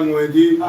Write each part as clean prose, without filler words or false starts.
Ngwedi,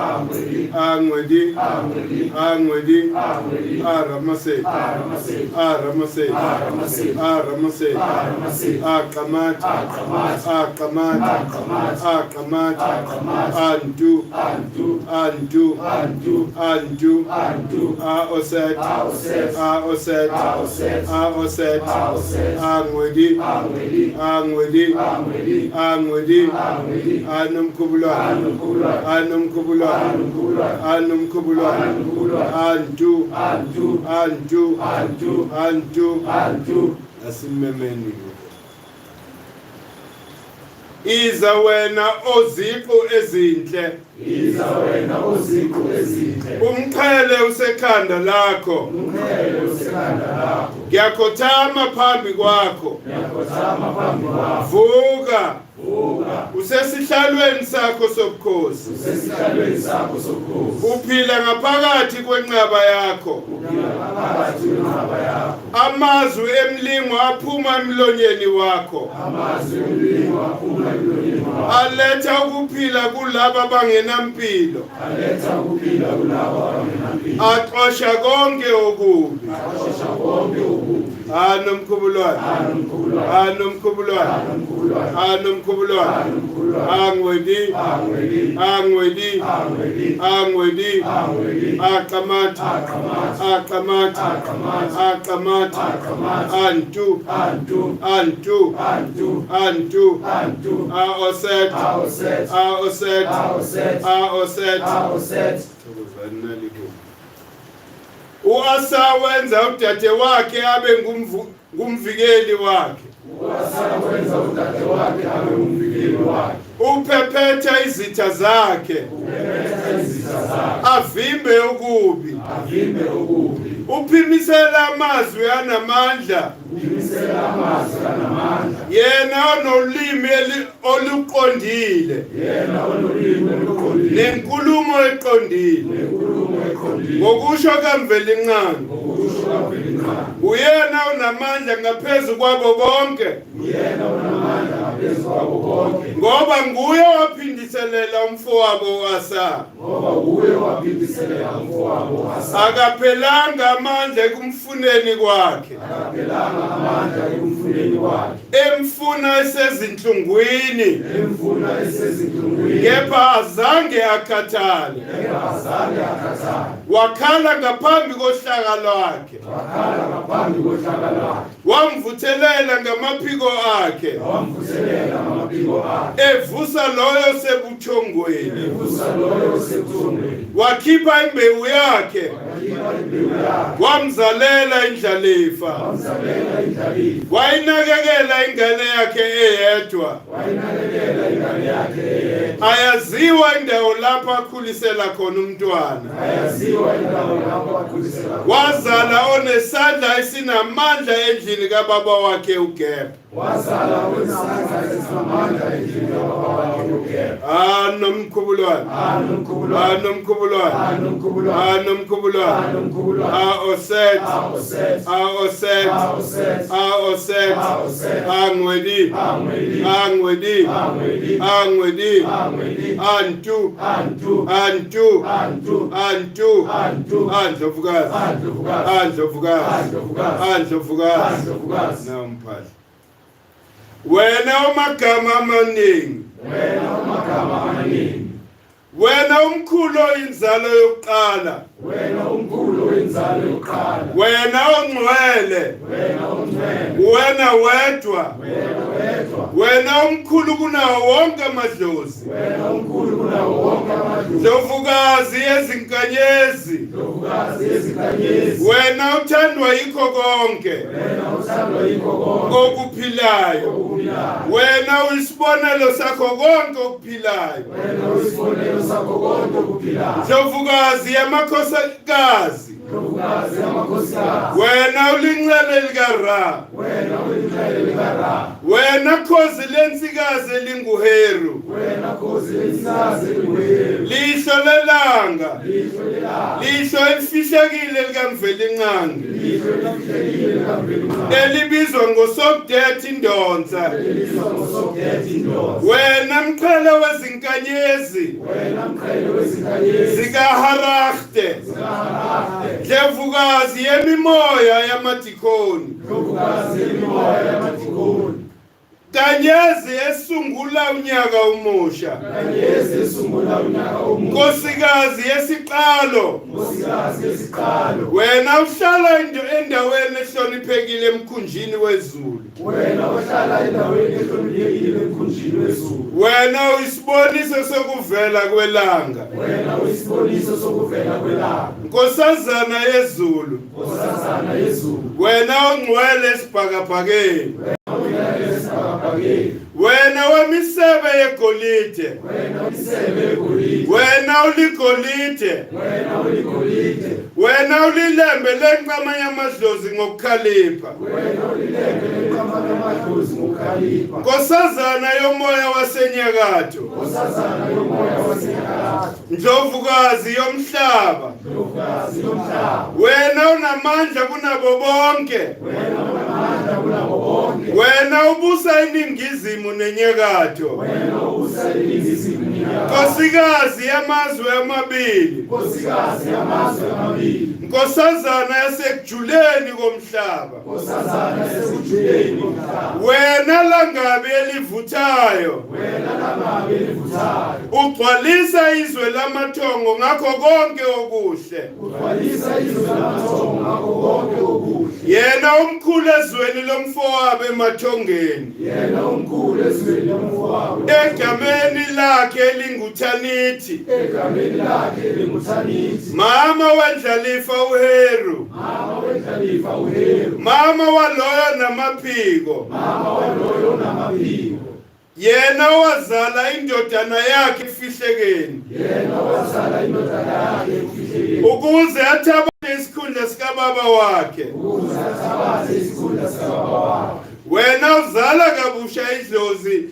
asimemeni iza wena oziqu ezinhle umqhele usekhanda lakho ngiyakhothama phambi kwakho vuka usesihlalweni sakho sobukhosi uphila ngaphakathi kwenqaba yakho amazwi emlingo aphuma emlonyeni wakho aletha ukuphila kulabo abangenampilo axosha konke okubi Nomkhubulwabe Ngwedi Auset Uasa wenza udade wakhe abe ngumvikeli wakhe. Uphephetha izitha zakhe. Avimbe ukubi. Uphimisela amazwi anamandla. Yena onolimi oluqondile. Nenkulumo eqondile. Ngokusho kaMvelinqangi. Uyena unamandla ngaphezu kwabo bonke. Ngoba nguye waphindiselela umfowabo uAsa. Akaphelanga amandla ekumfuneni kwakhe. Emfuna esezinhlungwini. Kepha azange akhathale. Wakhala ngaphambi kohlaka lwakhe. wamvuthelela ngamaphiko akhe evusa loyo sebuthongweni wakhipha imbewu yakhe wamzalela indlalifa wayinakekela ingane yakhe eyedwa ayaziwa indawo lapho akhulisela khona umntwana wazala onesandla esinamandla endlini kababa wakhe uGeb Nomkhubulwabe Auset Ngwedi Namphathi wena umagama amaningi wena umkhulu inzalo yokuqala wena ongcwele wena wedwa wena umkhulu kunawo wonke amadlozi Ndlovukazi yezinkanyezi wena uthandwa yikho konke okuphilayo wena uyisibonelo sakho konke okuphilayo Ndlovukazi yamakhosikazi wena ulinxele likaRa wena khozi lensikazi elinguHeru lihlo lelanga lihlo elifihlekile likamvelinqangi elibizwa ngosokdethi indonsa wena mqhele wezinkanyezi zikaHarachte Ndlovukazi yemimoya yamadikoni Kanyezi esungula unyaka umusha Nkosikazi yesiqalo wena uhlala endaweni ehloniphekile emkhunjini wezulu wena uyisiboniso sokuvela kwelanga Nkosazana yezulu wena ongcwele esibhakabhakeni wena wemisebe yegolide wena uligolide wena ulilembe lenqamanye amadlozi ngokukhalipha Nkosazana yomoya wasenyakatho Ndlovukazi yomhlaba wena unamandla kunabo bonke wena ubusa iningizimu nenyakatho Nkosikazi yamazwe amabili Nkosazana yasekujuleni komhlaba wena langabi elivuthayo ugcwalisa izwe lamathongo ngakho konke okuhle yena umkhulu ezweni lomfowabo emathongeni egameni lakhe elinguthanithi mama wendlalifa uHeru mama waloyo namaphiko yena wazala indodana yakhe efihlekeni ukuze athabane isikhundla sikababa wakhe wena uzala kabusha idlozi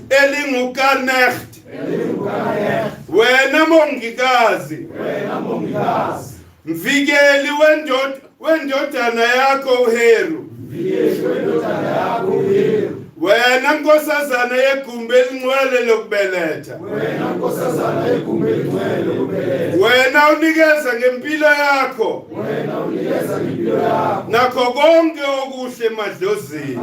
elinguKanecht wena mongikazi mvikeli wendodana yakho uHeru wena nkosazana yegumbi elingcwele lokubeletha wena unikeza ngempilo yakho nakho konke okuhle emadlozini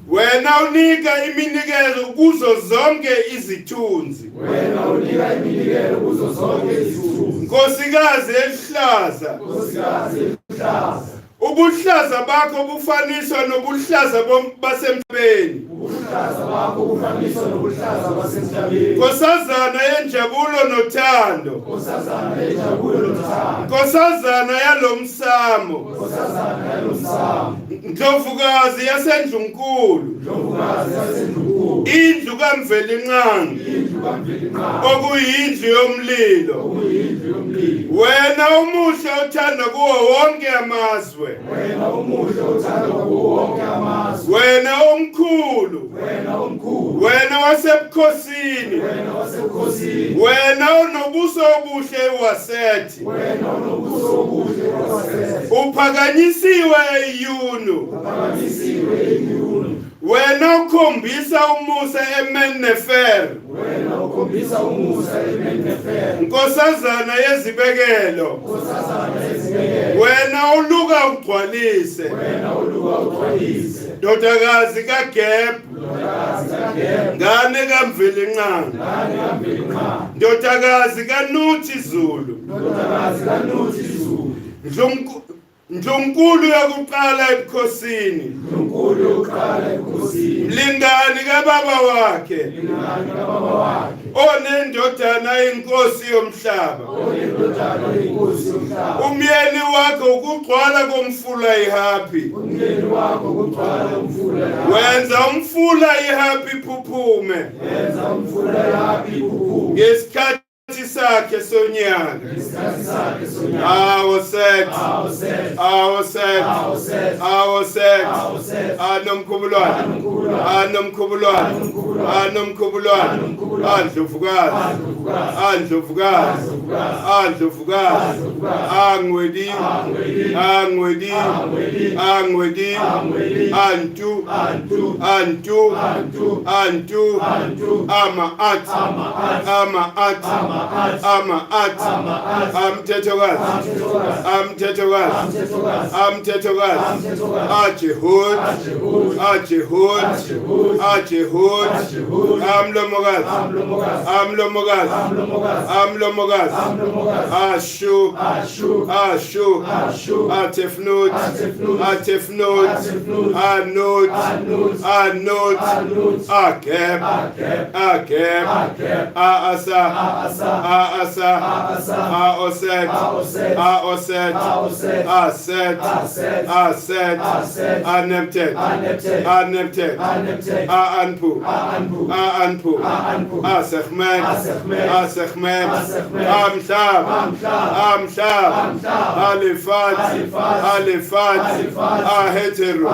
wena unika iminikelo kuzo zonke izithunzi, wena unika iminikelo kuzo zonke izithunzi, Nkosikazi elihlaza, Nkosikazi elihlaza, ubuhlaza bakho bufaniswa nobuhlaza basemhlabeni, ubuhlaza bakho bufaniswa nobuhlaza basemhlabeni, Nkosazana yenjabulo nothando, Nkosazana yenjabulo nothando, Nkosazana yalomsamo, Nkosazana yalomsamo, Ndlovukazi yasendlunkulu, Ndlovukazi yasendlunkulu, indlu kaMvelinqangi, indlu kaMvelinqangi, okuyindlu yomlilo, okuyindlu yomlilo, wena umuhle othanda kuwo wonke amazwe, wena umuhle othandwa kuwo wonke amazwe, wena omkhulu, wena omkhulu, wena wasebukhosini, wena wasebukhosini, wena onobuso obuhle eWasethi, wena onobuso obuhle eWasethi, uphakanyisiwe eYunu, uphakanyisiwe eYunu, wena ukhombisa umusa eMennefer, wena ukhombisa umusa eMennefer, Nkosazana yezibekelo, Nkosazana yezibekelo, wena uluka ugcwalise, wena uluka ugcwalise, ndodakazi kaGebhu, ndodakazi kaGebhu, ngane kaMvelinqangi, ngane kaMvelinqangi, ndodakazi kaNuthi Zulu, ndodakazi kaNuthi Zulu, Ndlunkulu yokuqala ebukhosini, Ndlunkulu yokuqala ebukhosini, mlingani kababa wakhe, mlingani kababa wakhe, onendodana inkosi yomhlaba, onendodana yenkosi yomhlaba, umyeni wakhe ukugcwala komfula iHapi, umyeni wakho kugcwala umfula yakho, wenza umfula iHapi iphuphume, yenza umfula yakho iphuphume, ngesikhathi sakhe sonyaka, ngesikhathi sakhe sonyaka, Auset, Auset, Auset, Auset, Auset, Auset, Nomkhubulwabe, Nomkhubulwabe, Nomkhubulwabe, Ndlovukazi, Ndlovukazi, Ndlovukazi, Ngwedi, Ngwedi, Ngwedi, Antu, Ama-at, Amthethokazi, Ajehud, Amlomokazi, Ashu, Atefnut, Anut, Akeb, Aasa, Auset, Anemtet, Anpu, Asechmet, Amshab, Alifat, Aheteru,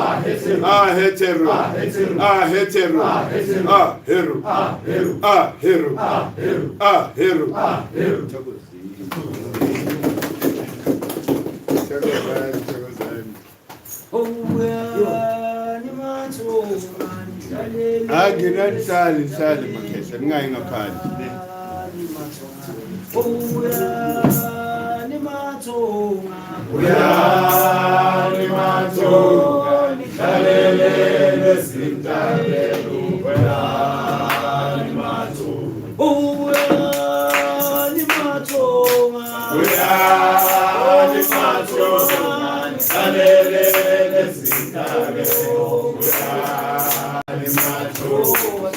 Aheru. Ngihlali makhehla ningayi ngaphandle. Uyani mathunga nihlalele nezintabelo, uyani mathunga, uyani mathunga, nihlalele nezintabelo, uyani mathunga,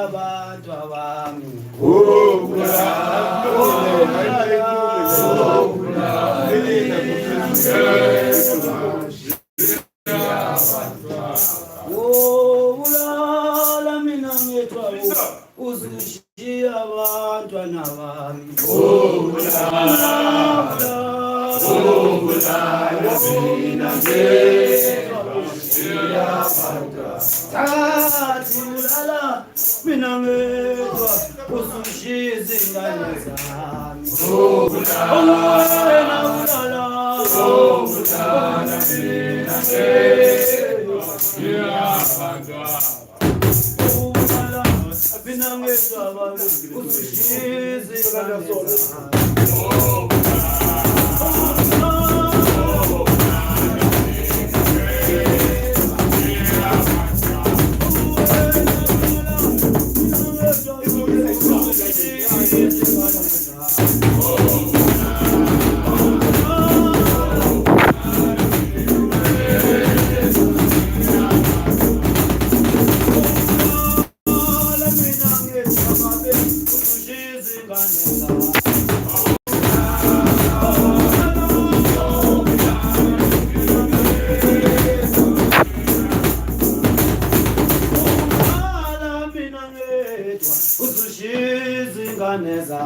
abantu abami Obulala mina ngethwa uzushiya abantwana bami mina ngethwa uzushiya abantwana mina ngethwa uzushiya izingane zami mina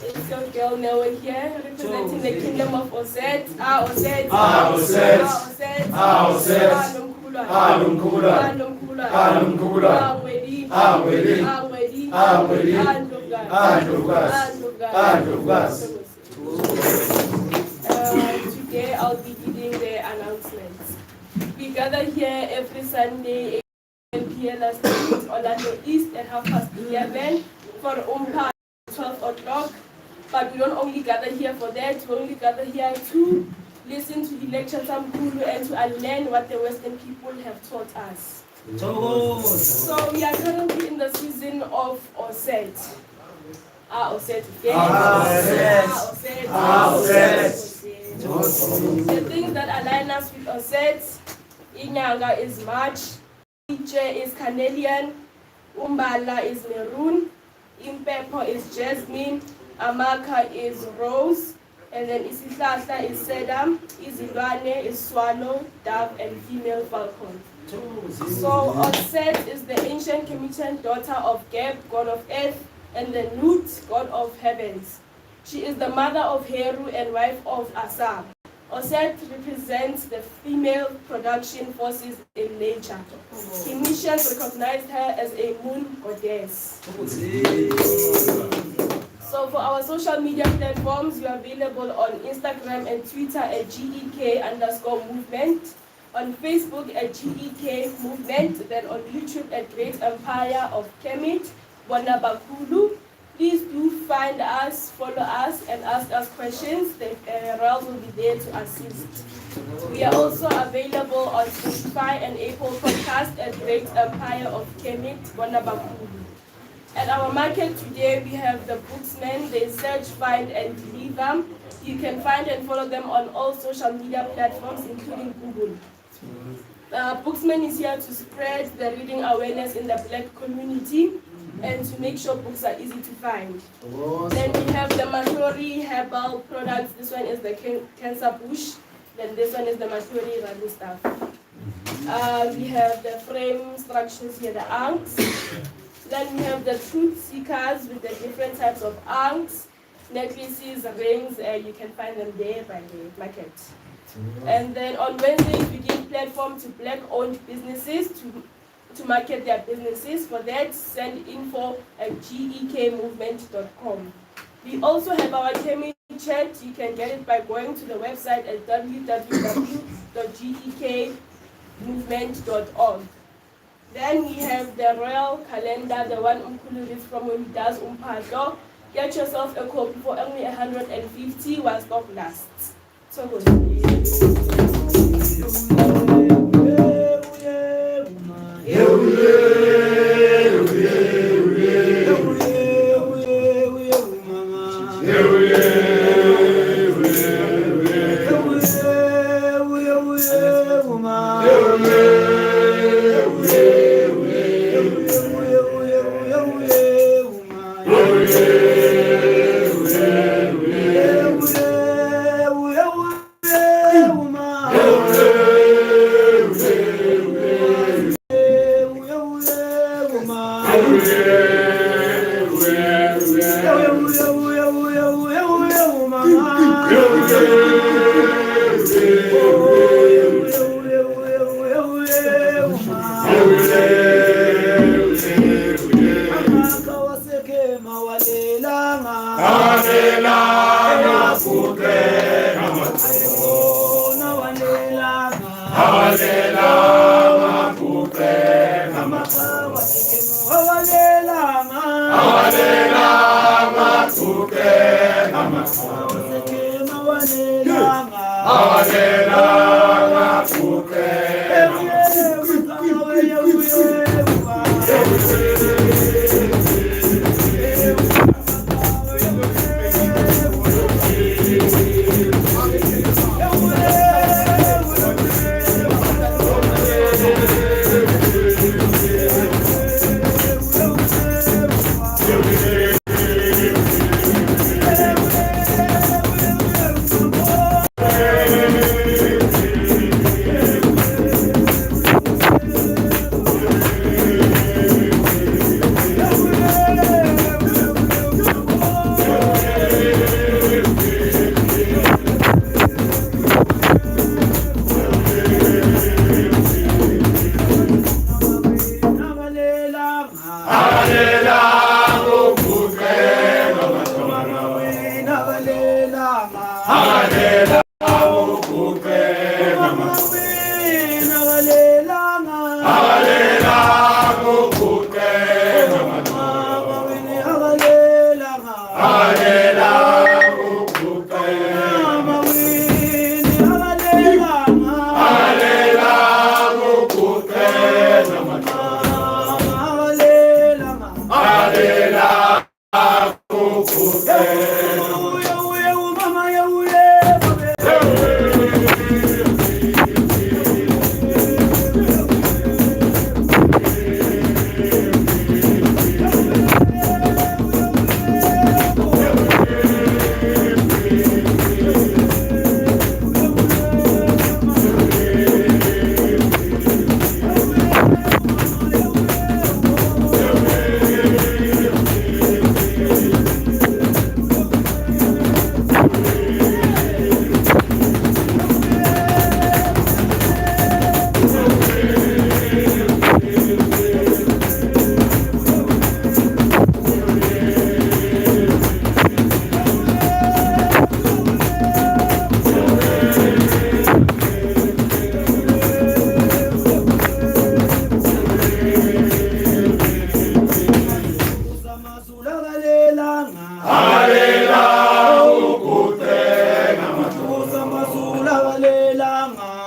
It's your girl Noah here, representing the kingdom of Auset. Auset. Auset. Auset. Auset. Nomkhubulwabe. Nomkhubulwabe. Ngwedi. Today I'll be giving the announcements. We gather here every Sunday at PLS Street, Orlando East at 11:30 for Umpa 12 o'clock. But we don't only gather here for that, we only gather here to listen to the lectures of Mkhulu and to unlearn what the Western people have taught us. So we are currently in the season of Auset. Auset. The things that align us with Auset, Inyanga is March, Iche is Carnelian, Umbala is Maroon, Impepo is Jasmine, Amaka is Rose, and then Isihlahla is Sedam, Izilwane is Swallow, Dove, and Female Falcon. So Auset is the ancient Kemitan daughter of Geb, god of earth, and the Nut, god of heavens. She is the mother of Heru and wife of Asa. Auset represents the female production forces in nature. Phoenicians recognized her as a moon goddess. So for our social media platforms, we are available on Instagram and Twitter at GEK_movement, on Facebook at GEK Movement, then on YouTube at Great Empire of Kemet, Mkhulu. Please do find us, follow us, and ask us questions. The Ralph will be there to assist. We are also available on Spotify and Apple Podcast at Great Empire of Kemet, Mkhulu. At our market today, we have the Booksmen. They search, find, and deliver. You can find and follow them on all social media platforms, including Google. Booksmen is here to spread the reading awareness in the Black community and to make sure books are easy to find. Then we have the Mashori herbal products. This one is the cancer bush. Then this one is the Mashori running stuff. We have the frame structures here, the anks. Then we have the truth seekers with the different types of anks, necklaces, rings. You can find them there by the market. And then on Wednesdays, we give platform to Black-owned businesses to market their businesses. For that, send info at gekmovement.com. We also have our Kemet chat. You can get it by going to the website at www.gekmovement.org. Then we have the royal calendar, the one Mkhulu reads from when he does umphato. Get yourself a copy for only 150 while stock lasts. So good.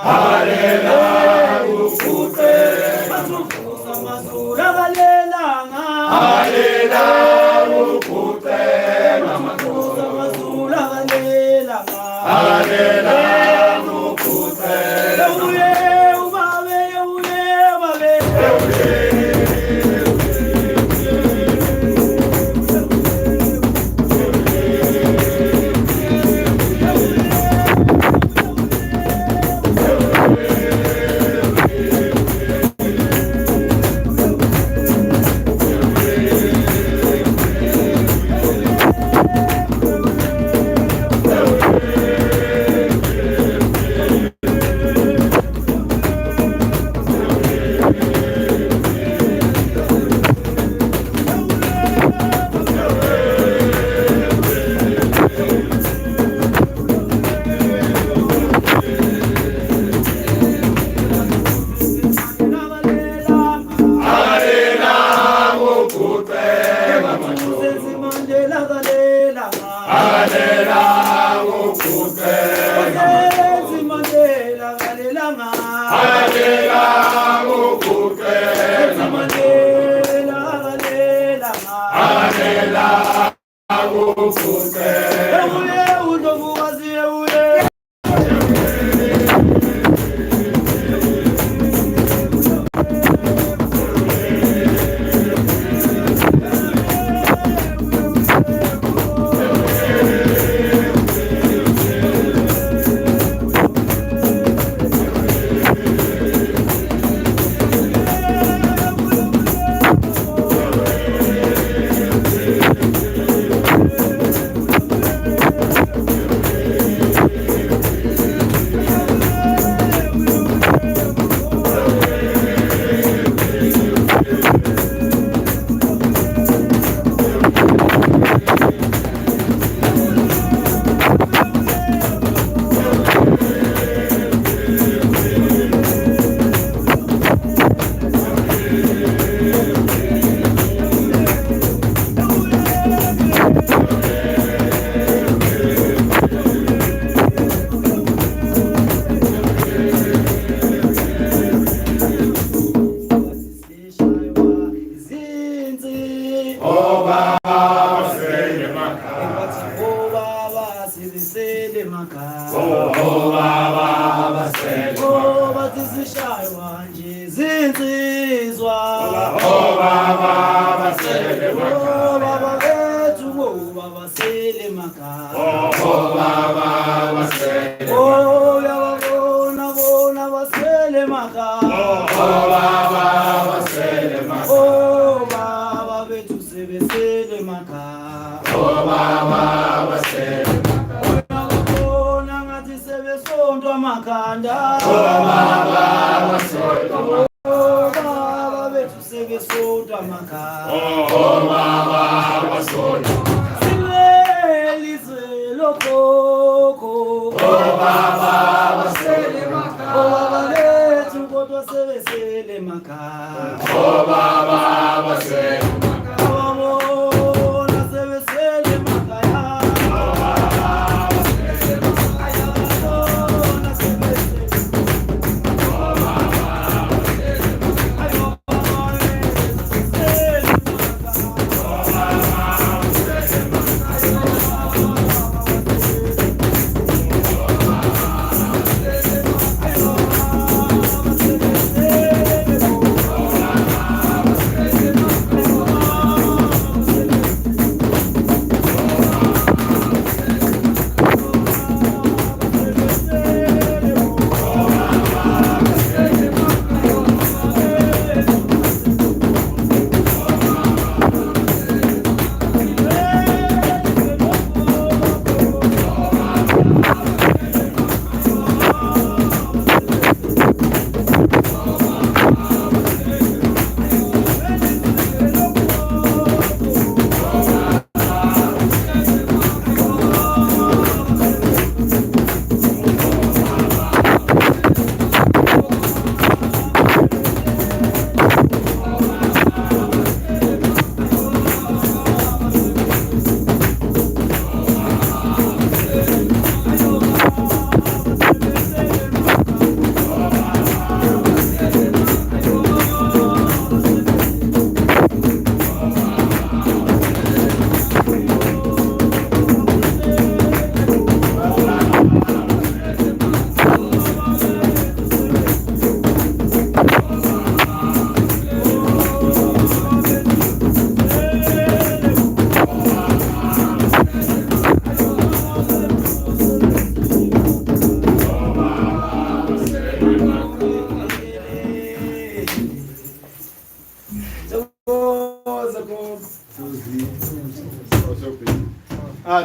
alela ukuze mazuza mazula balelanga alela ukuze mazuza mazula balelanga alela ukuze uye ubabe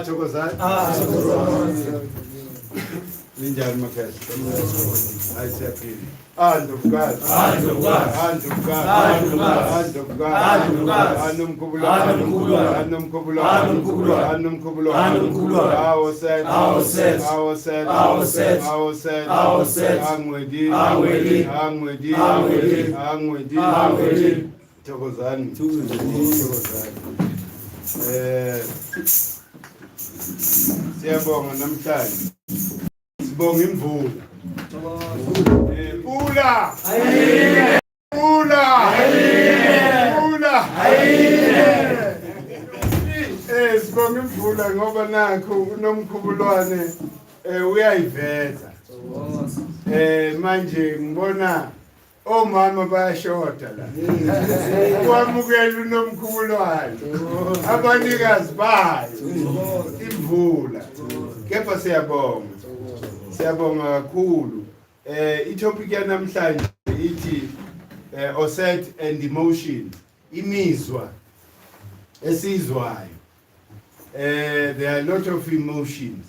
thokozani. Linjani makhesi. Hayi siyaphila. Andukaz. Ngwedi. Thokozani. Siyabonga namhlanje. Sibonga imvula. Pula! Sibonga imvula ngoba nakho uNomkhubulwane uyayiveza. Manje ngibona omama bayashoda la. Kwamukela uNomkhubulwane. Abanikazi bayo imvula. Kepha siyabonga. Siyabonga kakhulu. Itopic yanamhlanje ithi Auset and emotion. Imizwa esizwayo. There are a lot of emotions.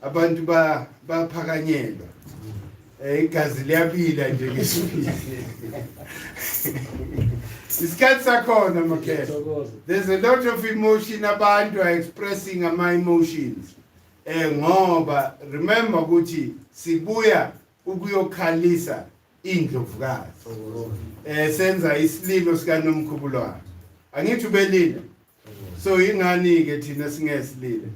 Abantu baphakanyelwa. Igazi liyabila nje ngesibili. Isikhathi sakhona makhehla. There's a lot of emotion abantu are expressing ama emotions. Ngoba remember ukuthi sibuya ukuyokhalisa indlovukazi. Senza isililo sika Nomkhubulwabe. Angithi ubelile. So ingani ke thina singesilile.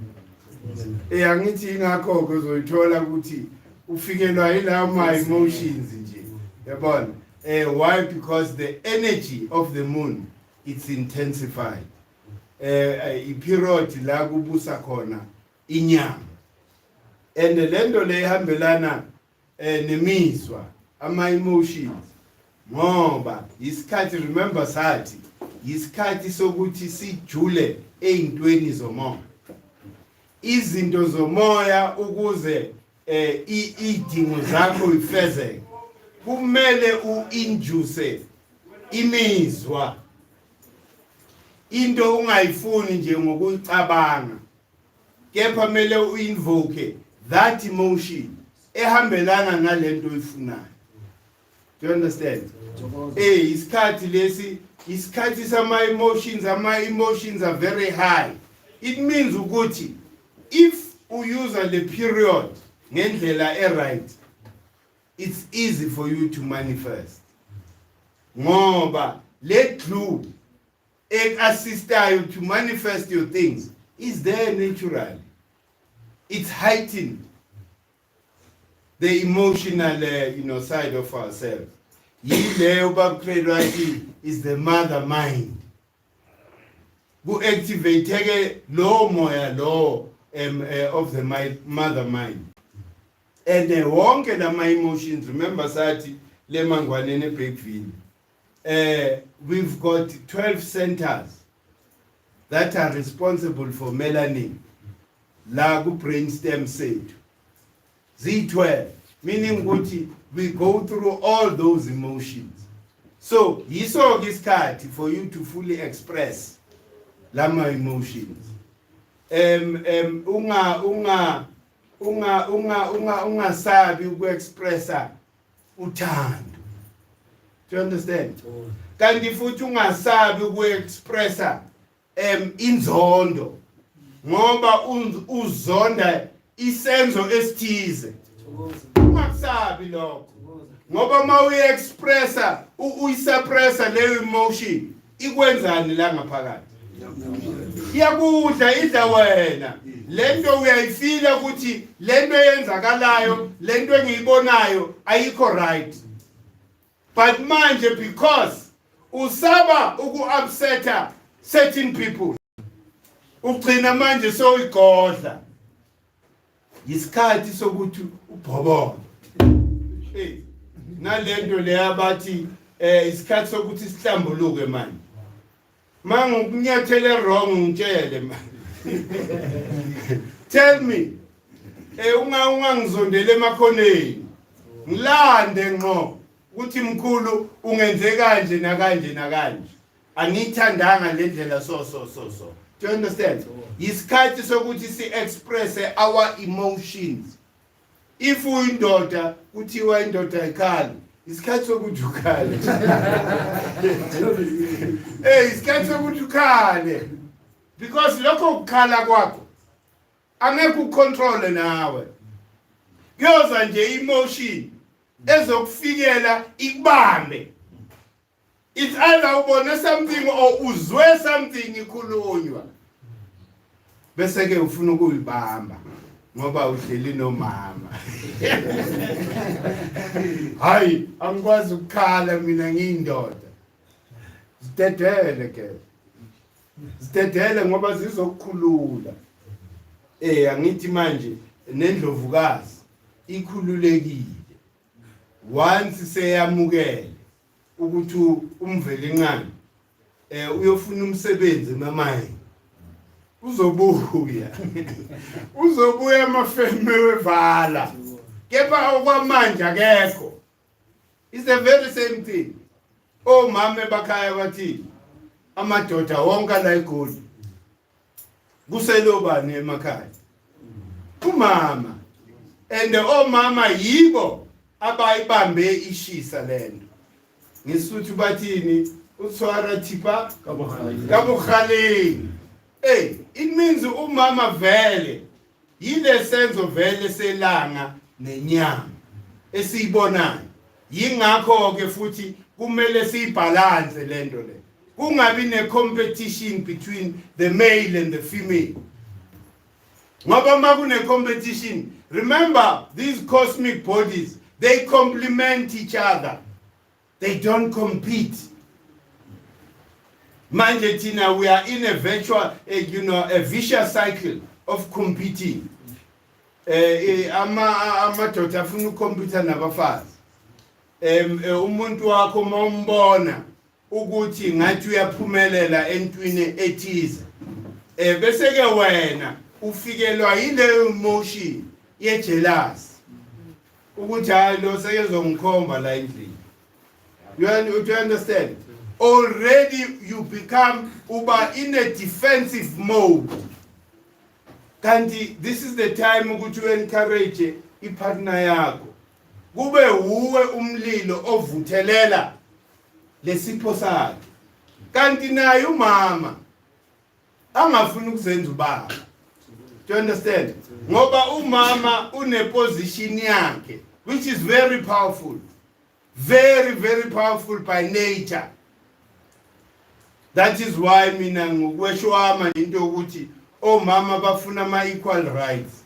Angithi ingakho ke uzoyithola ukuthi ufikelwa ilawo my emotions nje. Yabona? Why? Because the energy of the moon it's intensified. I period la kubusa khona inyanga. And lento le ihambelana nemizwa ama emotions. Ngoba isikhathi remember sathi isikhathi sokuthi sijule ezintweni zomoya. Izinto zomoya ukuze idingo zakho ifezeke. Kumele uinduce imizwa. Into ungayifuni nje ngokuyicabanga. Kepha mele uinvoke that emotion ehambelana nalento oyifunayo. Do you understand? Isikhathi lesi isikhathi sama emotions are very high. It means ukuthi if you use the period ngendlela right, it's easy for you to manifest. Ngoba le clue assistayo to manifest your things is there naturally. It's heightened the emotional side of ourselves. Is the mother mind. Who activate low moya law of the mother mind. And the wonke my emotions, remember Sati, Lemangwanene Breakville. We've got 12 centers that are responsible for melanin. Lagu brainstem said. Z12, meaning we go through all those emotions. So, yiso isikhathi for you to fully express lama emotions. Ungasabi ukuexpressa uthando. Do you understand? Kanti futhi ungasabi ukuexpressa inzondo. Ngoba uzonda isenzo esithize. Ungasabi lokho. Ngoba ma uyi-expressa uyisuppressa leyo emotion ikwenzani la ngaphakathi? Iyakudla idla wena. Lento uyayifila ukuthi lento eyenzakalayo, lento engiyibonayo ayikho right. But manje because usaba uku-upseta certain people, ugcina manje so igodla. Yisikhathi sokuthi ubhobola. Nalento leya bathi isikhathi sokuthi sihlambuluke manje. Mangunyathele wrong ngitshele manje. Tell me, ungangizondela emakhoneni. Ngilande ngqo ukuthi Mkhulu ungenze kanje nakanje nakanje. Angithandanga le ndlela so. Do you understand? Isikhathi sokuthi si-express our emotions. If uyindoda kuthiwa indoda ikhali, isikhathi sokuthi ukhale. Isikhathi sokuthi ukhale. Because lokho ukukhala kwakho angeke ucontrol nawe. Kuyoza nje emotion ezokufikela ikubambe. It's either ubone something or uzwe something ikhulunywa. Bese ke ufuna ukuyibamba ngoba uhleli nomama. Hayi, angikwazi ukukhala mina ngiyindoda. Zidedele ke. Zidedele ngoba zizokukhulula. Angithi manje nendlovukazi ikhululekile. Once seyamukele ukuthi umvele encane uyofuna umsebenzi mamaye. Uzobuya amafeme wevala. Kepha okwamanje akekho. It's the very same thing. Mama bakhaya bathi amadoda wonke la eGoli. Kuselobani emakhaya? Umama. And mama yibo abayibambe ishisa lento. Ngisuthu bathini uthwara thipa kabukhali. It means umama vele yile senzo vele selanga nenyama esiyibonayo. Yingakho ke futhi kumele siyibalance lento le. Kungabi ne competition between the male and the female. Ngoba makune competition, remember these cosmic bodies, they complement each other. They don't compete. Manje tina, we are in a virtual, a vicious cycle of competing. Amadoda afuna ukukompita nabafazi. Umuntu wakho mawumbona ukuthi ngathi uyaphumelela entwini ethize. Bese ke wena ufikelwa yile emotion ye jealous. Ukuthi hayi lo sekezongikhomba la endlini. You understand? Already you become in a defensive mode. Kanti this is the time ukuthi encourage ipartner yakho. Kube uwe umlilo ovuthelela lesipho sakhe. Kanti naye umama angafuni ukuzenza ubaba. Do you understand? Ngoba umama une position yakhe which is very powerful. Very, very powerful by nature. That is why mina ngokweshwama into ukuthi mama bafuna ama equal rights.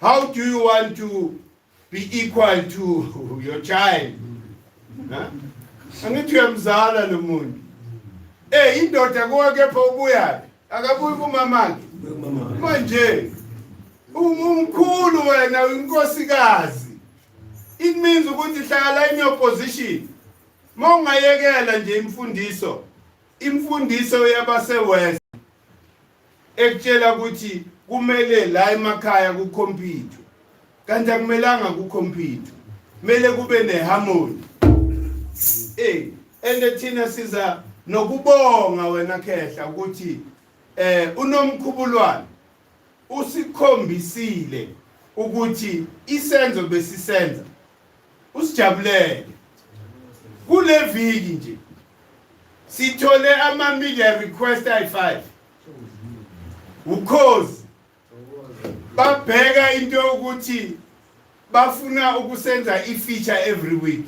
How do you want to be equal to your child? Angithi uyamzala lo muntu. Indoda kwake pha ubuya akabuyi kumamakhe. Manje umkhulu wena unkosikazi. It means ukuthi hlala in your position. Mawungayekela nje imfundiso yabase West ekutshela ukuthi kumele la emakhaya kucompete. Kanti akumelanga kucompete. Kumele kube neharmony. Thina siza nokubonga wena Khehla ukuthi uNomkhubulwabe usikhombisile ukuthi isenzo besisenza usijabulele. Kule viki nje sithole ama-media request ayi-5. Ukhozi babheka into ukuthi bafuna ukusenza i-feature every week.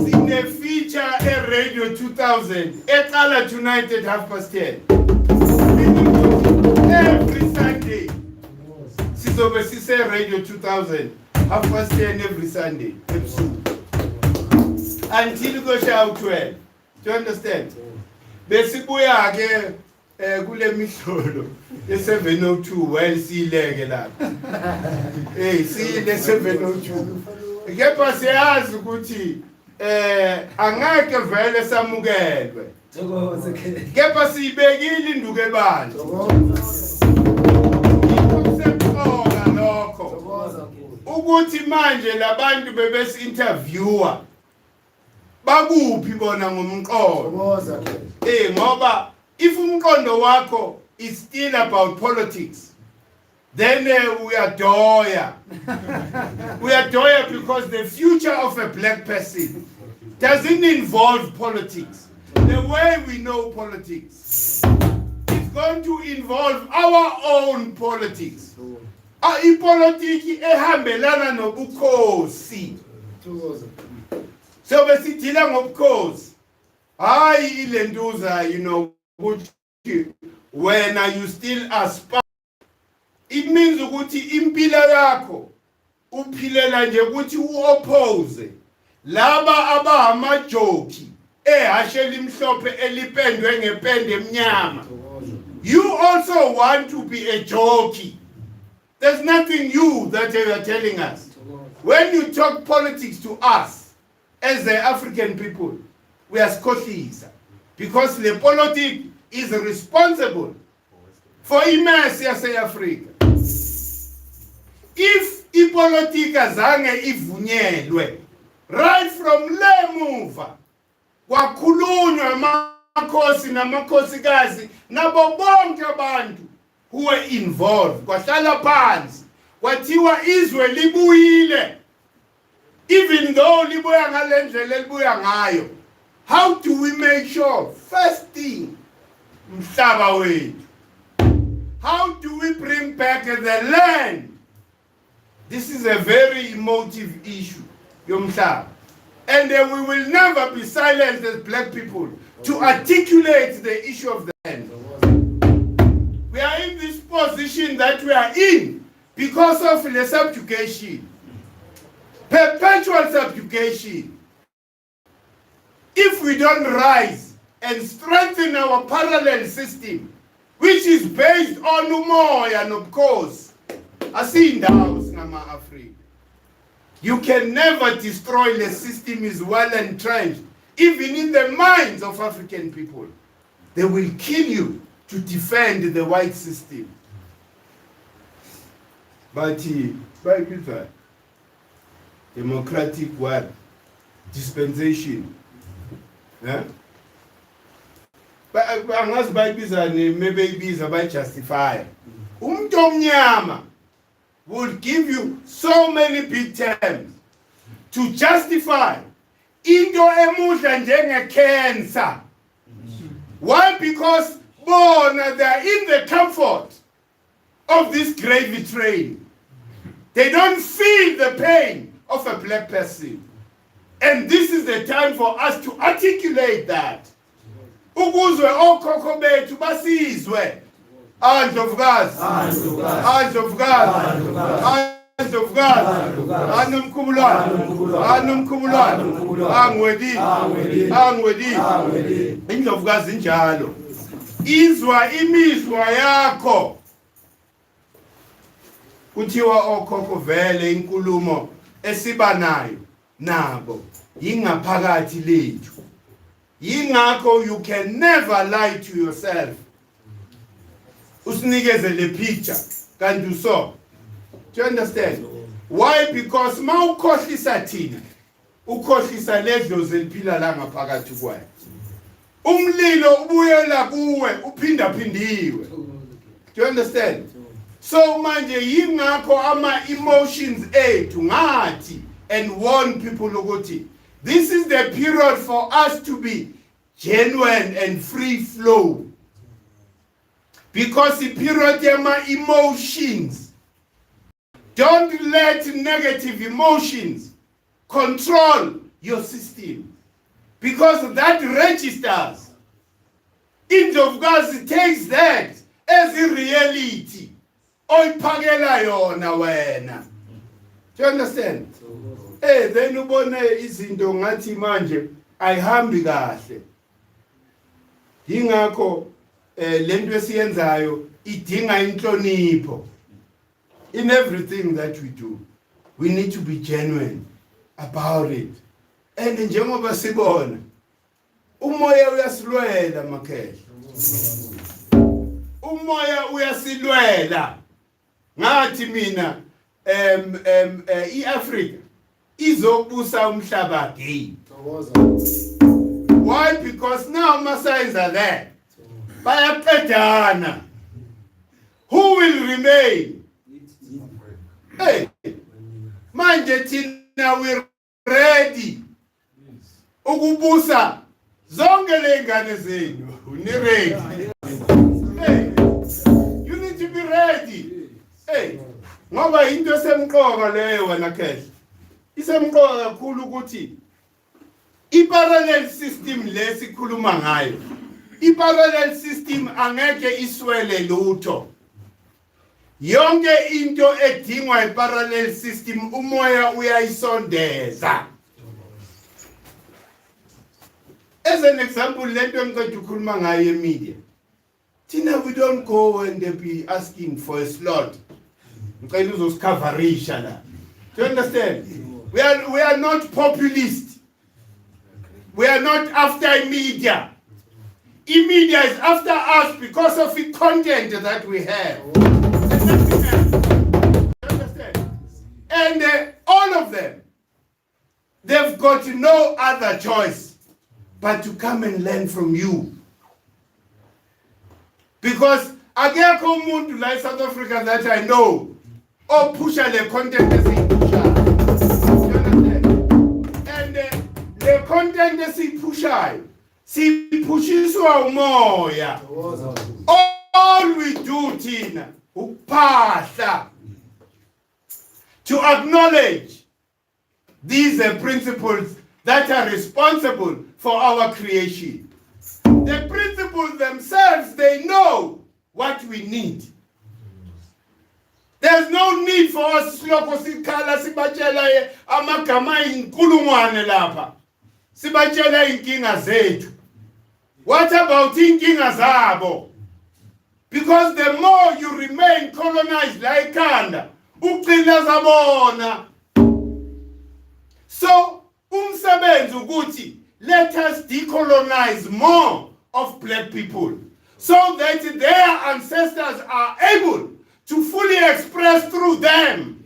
Sine feature e-Radio 2000 eqala tonight at 10:30. Every Sunday sizobe sise Radio 2000 10:30 every Sunday until go show 12. Do you understand? Besibuya ke kule mihlolo ye702 well sileke lapha. Sile 702. Kepha siyazi ukuthi angeke vele samukelwe. Kepha sibekile induku ebandla. Ukuseqoka lokho ukuthi manje labantu bebesi interviewer bakuphi bona ngomqondo ngoba if umqondo wakho is still about politics, then we are doya. We are doya because the future of a black person doesn't involve politics. The way we know politics is going to involve our own politics. Ipolitiki ehambelana nobukhosi. So besithila ngobukhosi. Hayi ilentuza, you know, when you still aspire. It means ukuthi impilo yakho uphilela nje ukuthi uoppose laba abahamajoki ehashela imhlophe elipendwe ngepende emnyama. You also want to be a jockey. There's nothing new that you are telling us. When you talk politics to us as the African people, we are Nsingiza, because the politics is responsible for immerse yase-Afrika. If ipolitika zange ivunyelwe right from lemuva kwakhulunywa amakhosi namakhosikazi nabo bonke abantu who were involved, kwahlala phansi kwathiwa izwe libuyile, even though libuya ngalendlela elibuya ngayo. How do we make sure? First thing, mhlaba wethu. How do we bring back the land? This is a very emotive issue, Yomhlaba. And we will never be silent as black people to articulate the issue of the land. We are in this position that we are in because of the subjugation, perpetual subjugation. If we don't rise and strengthen our parallel system, which is based on umoya nobukhosi, asindawo sinama Africa. You can never destroy the system is well entrenched, even in the minds of African people. They will kill you to defend the white system. But by democratic what? Dispensation. Yeah? But angazi bayibizane maybe ibiza bayijustify. Umuntu omnyama would give you so many big terms to justify into emudla njenge-cancer. Why? Because bona they are in the comfort of this gravy train. They don't feel the pain of a black person. And this is the time for us to articulate that. Ukuzwe okhokho bethu basizwe. Hands of God. Hands of God. Hands of God. Nomkhubulwabe. Ngwedi. Indlovu kazi njalo. Izwa imizwa yakho. Kuthiwa okhokho vele inkulumo esiba nayo nabo ingaphakathi lethu. Yingakho you can never lie to yourself. Usinikeze le picture kanti so. Do you understand? Why? Because ma ukhohlisa thina, ukhohlisa ledlo zeliphila la ngaphakathi kwayo. Umlilo ubuyela kuwe uphinda phindiwe. Do you understand? So manje yingakho ama emotions ethu ngathi and warn people ukuthi this is the period for us to be genuine and free flow. Because the period of my emotions, don't let negative emotions control your system. Because that registers. Indlovu kazi takes that as a reality. Oyiphakela yona wena. Do you understand? Then ubone izinto ngathi manje ayihambi kahle. Yingakho lento esiyenzayo idinga inhlonipho. In everything that we do, we need to be genuine about it. And njengoba sibona, umoya uyasilwela makhehla. Umoya uyasilwela. Ngathi mina iAfrika izobusa umhlaba again. Why? Because now my signs are there. Bayaqedana. Who will remain? Hey, manje thina we're ready. Ukubusa zonke lengane zenu. Ni ready. Hey, you need to be ready. Hey, ngoba into semqoka leyo wena Kehle. Isemqoka kakhulu ukuthi i-parallel system lesikhuluma ngayo. I-parallel system angeke iswele lutho. Yonke into edingwa i-parallel system umoya uyayisondeza. As an example, let them go to ukhuluma ngayo media. Tina, we don't go and be asking for a slot. Do you understand? We are not populist. We are not after media. Media is after us because of the content that we have. You understand? And all of them, they've got no other choice but to come and learn from you. Because akekho umuntu la South Africa that I know pusha le content esiyipushayo. You understand? And the content esiyipushayo sipushiswa umoya. All we do thina ukuphahla to acknowledge these principles that are responsible for our creation. The principles themselves, they know what we need. There's no need for us siloko sikhala sibatshela amagama inkulungwane lapha. Sibatshela inkinga zethu. What about inkinga zabo? Because the more you remain colonized like Kanda, ugcina zabona. So, umsebenzi ukuthi let us decolonize more of black people so that their ancestors are able to fully express through them.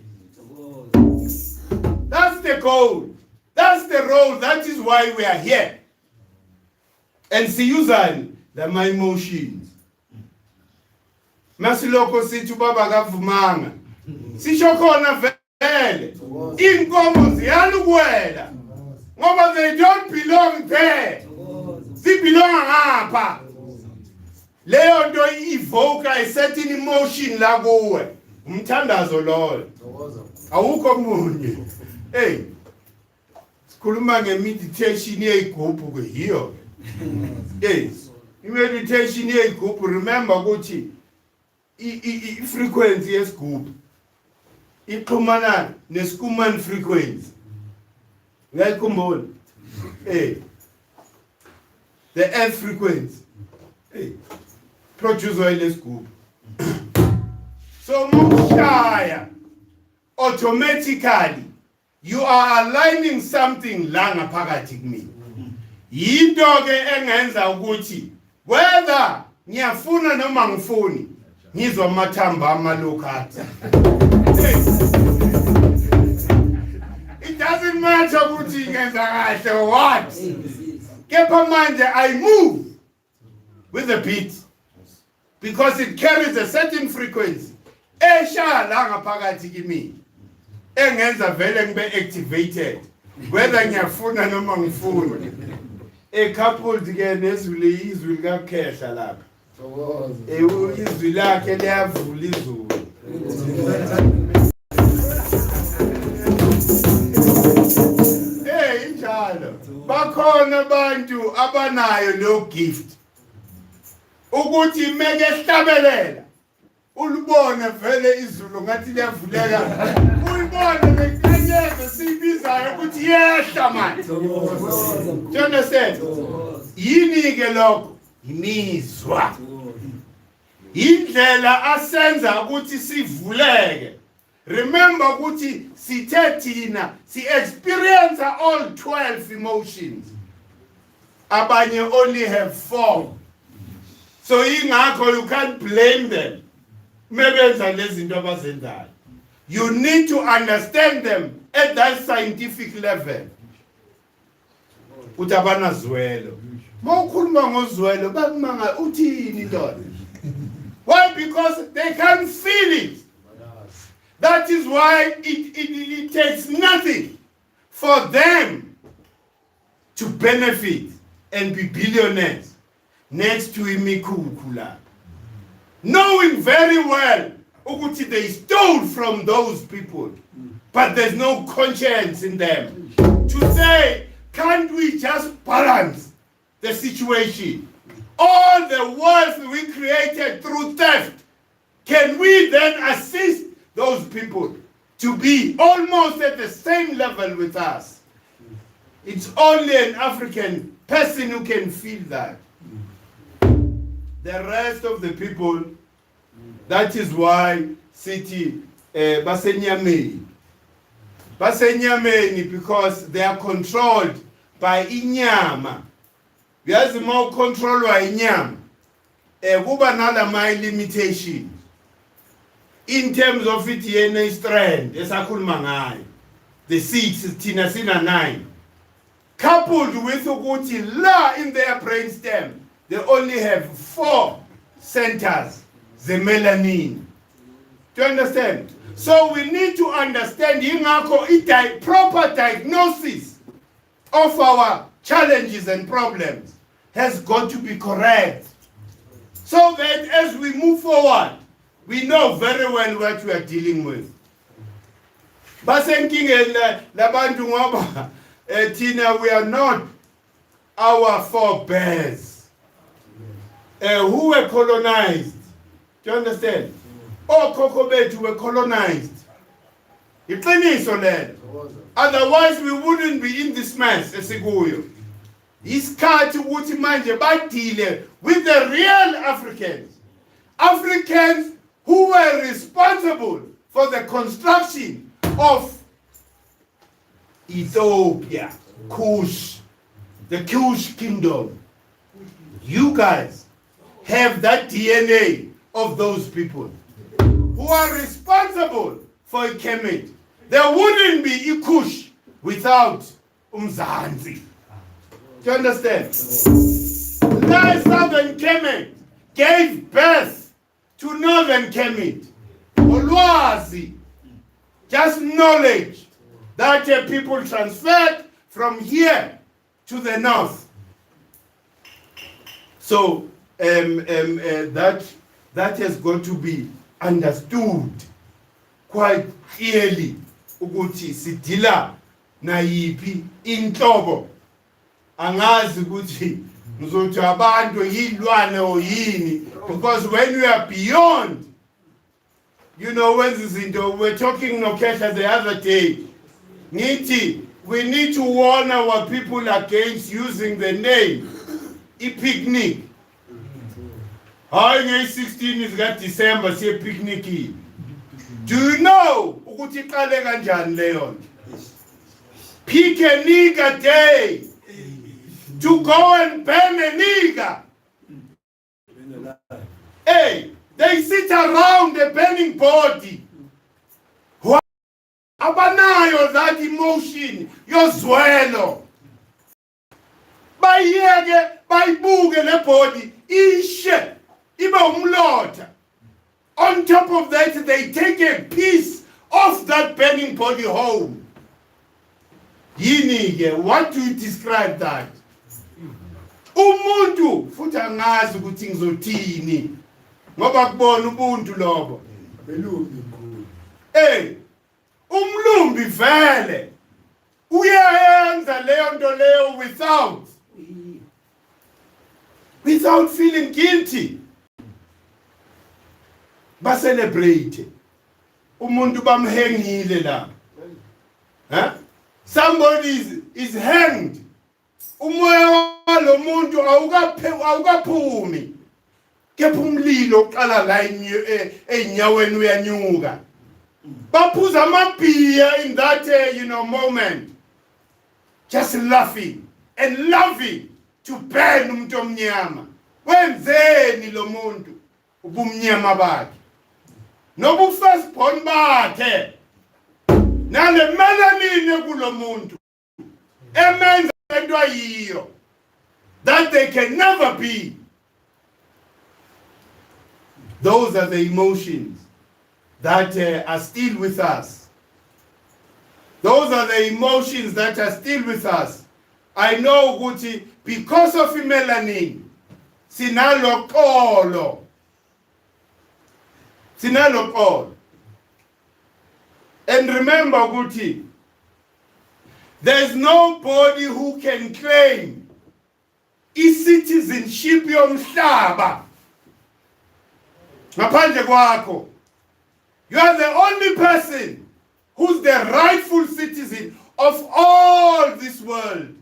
That's the goal. That's the role. That is why we are here. And siyuzani my emotions. Masiloko sithi baba kavumanga. Sisho khona vele. Inkomo ziyalukwela. Ngoba they don't belong there. They belong ngapha. Leyo nto evoke a certain emotion la kuwe. Umthandazo loyo. Awukho munye. Hey. Sikhuluma ngemeditation yeyigubhu ke hiyo. Yes. Meditation yeyigubhu, remember ukuthi frequency yesigubhu ixhumana neskuman frequency. Uyayikhumbula? Hey. The earth frequency. Hey. Produce oil lesigubhu. So mushaya automatically you are aligning something la ngaphakathi kimi. Yinto ke engenza ukuthi whether ngiyafuna noma ngifuni ngizwa amathamba amalokhathi. It doesn't matter ukuthi ngenza kahle or what. Kepha manje I move with the beat because it carries a certain frequency. Esha la ngaphakathi kimi. Engenza vele ngibe activated whether ngiyafuna noma ngifuni. Coupled ke nezwi izwi likaKhehla lapha. Izwi lakhe liyavula izulu. Injalo. Bakhona abantu abanayo lo gift. Ukuthi meke hlabelela. Ulibone vele izulu ngathi liyavuleka. Ulibone bekhanyeze sibizayo ukuthi yehla manje. Do you understand? Yini ke lokho? Imizwa. Indlela asenza ukuthi sivuleke. Remember ukuthi sithe thina si experience all 12 emotions. Abanye only have 4. So ingakho you can't blame them. Mebenza lezi zinto abazenzayo. You need to understand them at that scientific level. uthi abanazwelo mawukhuluma ngozwelo bakumanga uthini Lord? Why? Because they can't feel it. That is why it takes nothing for them to benefit and be billionaires next to Mkhulu, knowing very well ukuthi they stole from those people, but there's no conscience in them to say, can't we just balance the situation? All the wealth we created through theft, can we then assist those people to be almost at the same level with us? It's only an African person who can feel that. The rest of the people, that is why city basenyameni, because they are controlled by inyama. Yazi mau controlwa inyama kuba nala my limitation in terms of it yena strand esakhuluma ngayo, the seats thina sina 9, coupled with ukuthi la in their brainstem they only have 4 centers, the melanin. Do you understand? So we need to understand ingakho proper diagnosis of our challenges and problems has got to be correct, so that as we move forward, we know very well what we are dealing with. Basenkingeni labantu ngoba tina we are not our forebears who were colonized. Do you understand? Okhokho bethu were colonized. Iqiniso lelo. Otherwise we wouldn't be in this mess esikuyo. Isikhathi ukuthi manje badile with the real Africans who were responsible for the construction of Ethiopia, Kush, the Kush kingdom. You guys have that DNA of those people who are responsible for Kemet. There wouldn't be Kush without Mzansi. Do you understand? Southern Kemet gave birth to Northern Kemet. Ulwazi, just knowledge that people transferred from here to the north. So that has got to be understood quite clearly. Ukuthi sidila na yipi inhlobo. Angazi ukuthi ngizothi abantu yilwane oyini, because when we are beyond, when we were talking Nokesha the other day, we need to warn our people against using the name picnic. How 16 is got December say picnic. Do you know ukuthi iqale kanjani leyo? Pick a nigger day to go and burn a nigger. Hey, they sit around the burning body. Abanayo that emotion, yozwelo. Bayeke, bayibuke le body, ishe, ibe umlotha. On top of that, they take a piece of that burning body home. Yini, what do you describe that? Umuntu futhi angazi ukuthi ngizothini ngoba kubona ubuntu lobo belumbi mkhulu. Umlumbi vele uyenza leyo nto leyo without feeling guilty. Ba celebrate umuntu bamhengile la. Somebody is hanged. Umoya walo muntu awukaphumi. Kepha umlilo uqala la enyaweni uyanyuka. Baphuza amabhiya in that moment. Just laughing and loving to burn umuntu omnyama. Wenzeni lo muntu ubumnyama bakhe? Nobu first born bakhe. Nale melanin kulo muntu. Emenza that they can never be. Those are the emotions that are still with us. Those are the emotions that are still with us. I know Guti, because of melanin, sinalo kolo. Sinalo kolo. And remember, Guti, there's nobody who can claim citizenship yomhlaba. Ngaphandle kwakho. You are the only person who's the rightful citizen of all this world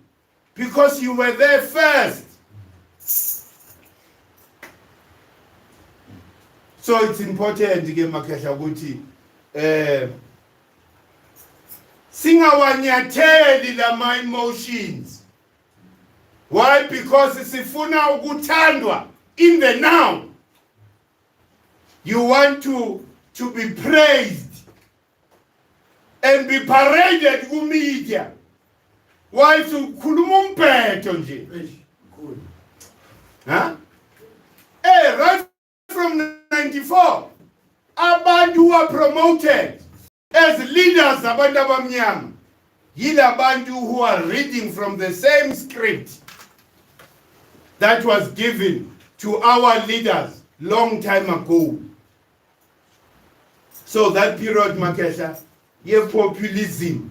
because you were there first. So it's important ke Makehla ukuthi singawanyatheli lama emotions. Why? Because sifuna ukuthandwa in the now. You want to be praised and be paraded ku media. Why to khuluma umphetho nje? Huh? Hey, right from 94, abantu who are promoted as leaders abantu abamnyama yila abantu who are reading from the same script that was given to our leaders long time ago. So that period, Makesha, ye populism,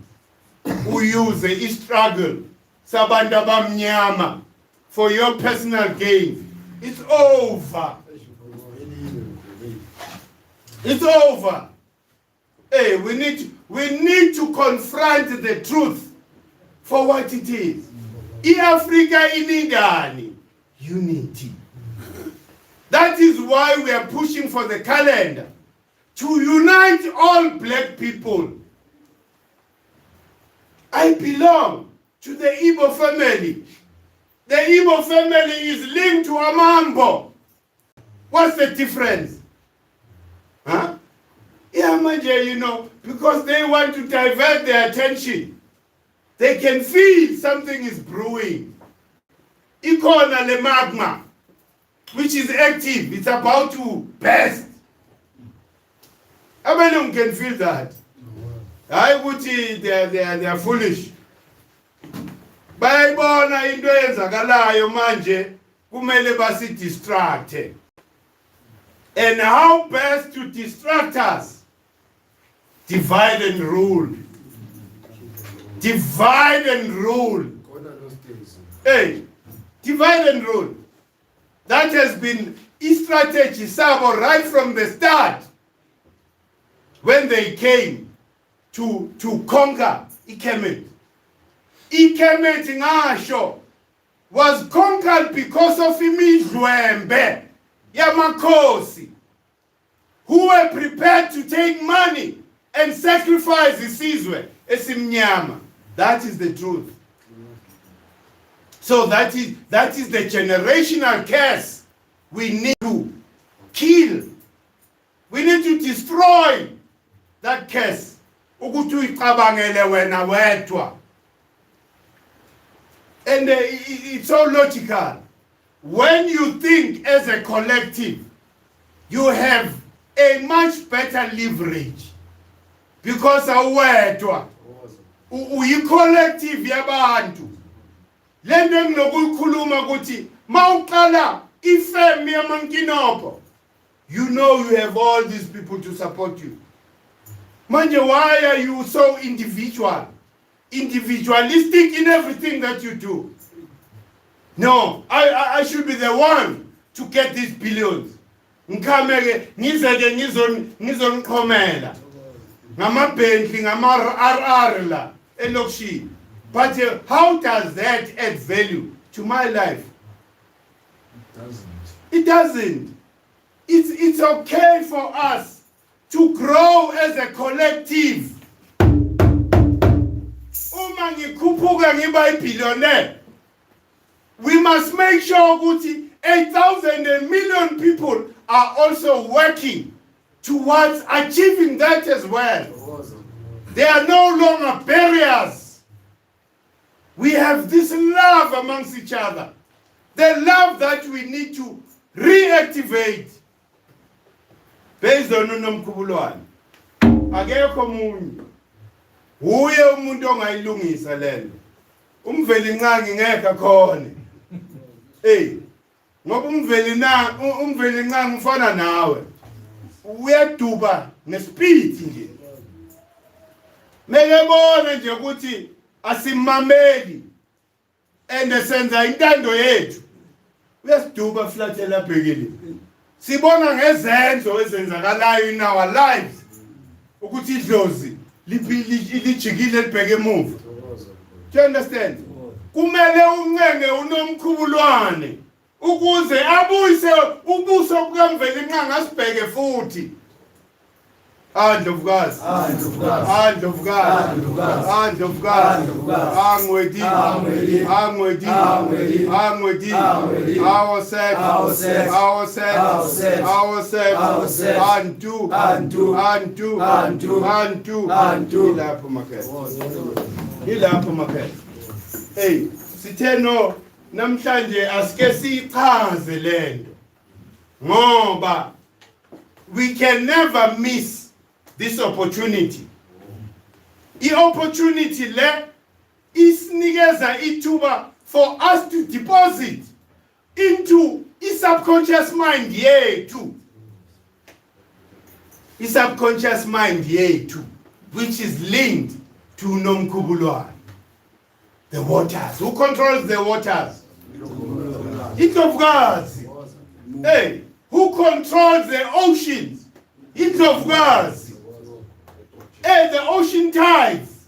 who use the struggle, sabanda bamnyama, for your personal gain. It's over. It's over. Hey, we need to confront the truth for what it is. In Africa, in unity. That is why we are pushing for the calendar to unite all black people. I belong to the Igbo family. The Igbo family is linked to Amambo. What's the difference? Huh? Yeah, manje, you know, because they want to divert their attention. They can feel something is brewing. Ikona le magma, which is active, it's about to burst. How many of them can feel that? I would say they are foolish. Bayibona into eyenzakalayo manje kumele basi distract. And how best to distract us? Divide and rule. Divide and rule. Hey, divide and rule. That has been a strategy sabo right from the start. When they came to conquer Kemet. Kemet ngasho was conquered because of imidlwembe yamakhosi who were prepared to take money and sacrifice isizwe esimnyama. That is the truth. So that is the generational curse we need to kill. We need to destroy that curse. Ukuthi uyicabangele wena wedwa. And it's so logical. When you think as a collective, you have a much better leverage. Because awedwa uyi-collective yabantu. Lento enginokuyikhuluma ukuthi mawuqala ifem yamankinoko, you know you have all these people to support you. Manje, why are you so individual? Individualistic in everything that you do? No, I should be the one to get these billions. Ngikameke ngizeke ngizoniqhomela ngama-Bentley ngama-RR la elokishini. But how does that add value to my life? It doesn't. It's okay for us to grow as a collective. Uma ngikhuphuka ngiba ibillionaire, we must make sure ukuthi 8,000 and million people are also working towards achieving that as well. There are no longer barriers. We have this love amongst each other. The love that we need to reactivate. Based on Nomkhubulwabe. Akekho munye. Uye umuntu ongayilungisa lelo. Umveli nqangi ngeke akhona. Ngoba umveli nqangi ufana nawe. Uyaduba nespeed nje. Mekebona nje ukuthi asimameli senza intando yethu. Uyasiduba flathela bhekile. Sibona ngezenzo ezenzakalayo in our lives ukuthi idlozi lijikile libheke emuva. Do you understand? Kumele uncenge uNomkhubulwane ukuze abuyise ubuso bukamveli nqangi asibheke futhi. Ngwedi, ilapho makhethe. Sithe no namhlanje asike sichaze lento ngoba we can never miss this opportunity. The opportunity le isinikeza ithuba for us to deposit into subconscious mind yethu. Subconscious mind yethu, which is linked to Nomkhubulwabe. The waters. Who controls the waters? Indlovukazi. Who controls the oceans? Indlovukazi. The ocean tides.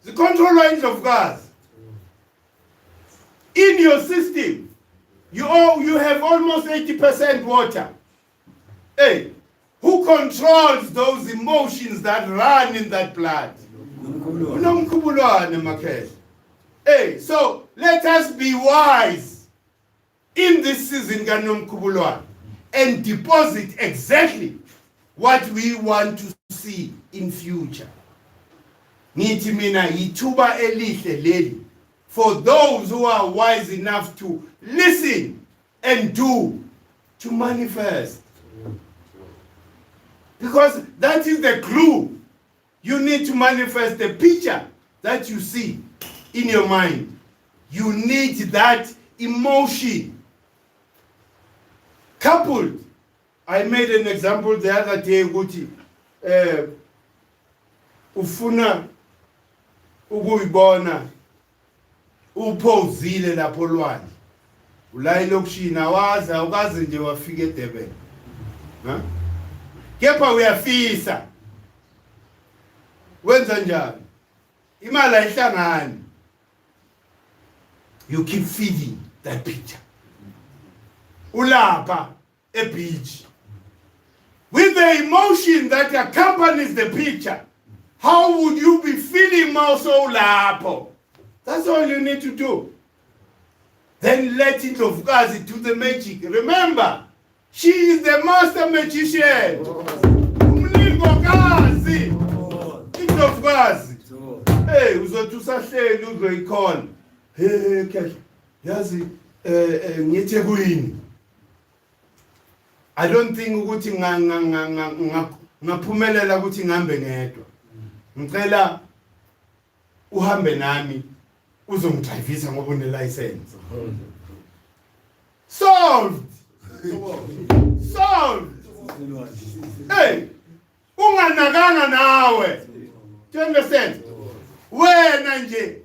The controller Indlovukazi. In your system, you have almost 80% water. Who controls those emotions that run in that blood? Nomkhubulwane makhethe. So let us be wise in this season kaNomkhubulwane and deposit exactly what we want to see in future. Nithi mina ithuba elihle leli for those who are wise enough to listen and do, to manifest. Because that is the clue. You need to manifest the picture that you see in your mind. You need that emotion. Coupled, I made an example the other day, Guti. Ufuna ukuyibona uphozile lapho lwandle. Ulayile okushina waza ukaze nje wafika eDurban. Kepha uyafisa. Wenza njani? Imali ayihlangani. You keep feeding that picture. Ulapha beach. With the emotion that accompanies the picture, how would you be feeling also lapho? That's all you need to do. Then let Indlovukazi do the magic. Remember, she is the master magician. Umlingokazi. Indlovukazi. Uzothi usahleli uzoyikhona. Ke yazi ngiyeThekwini. I don't think ukuthi ngaphumelela ukuthi ngihambe ngedwa. Ngicela uhambe nami uzongidrivisa ngoba une license. Solved. Unganakanga nawe. Do you understand? Wena nje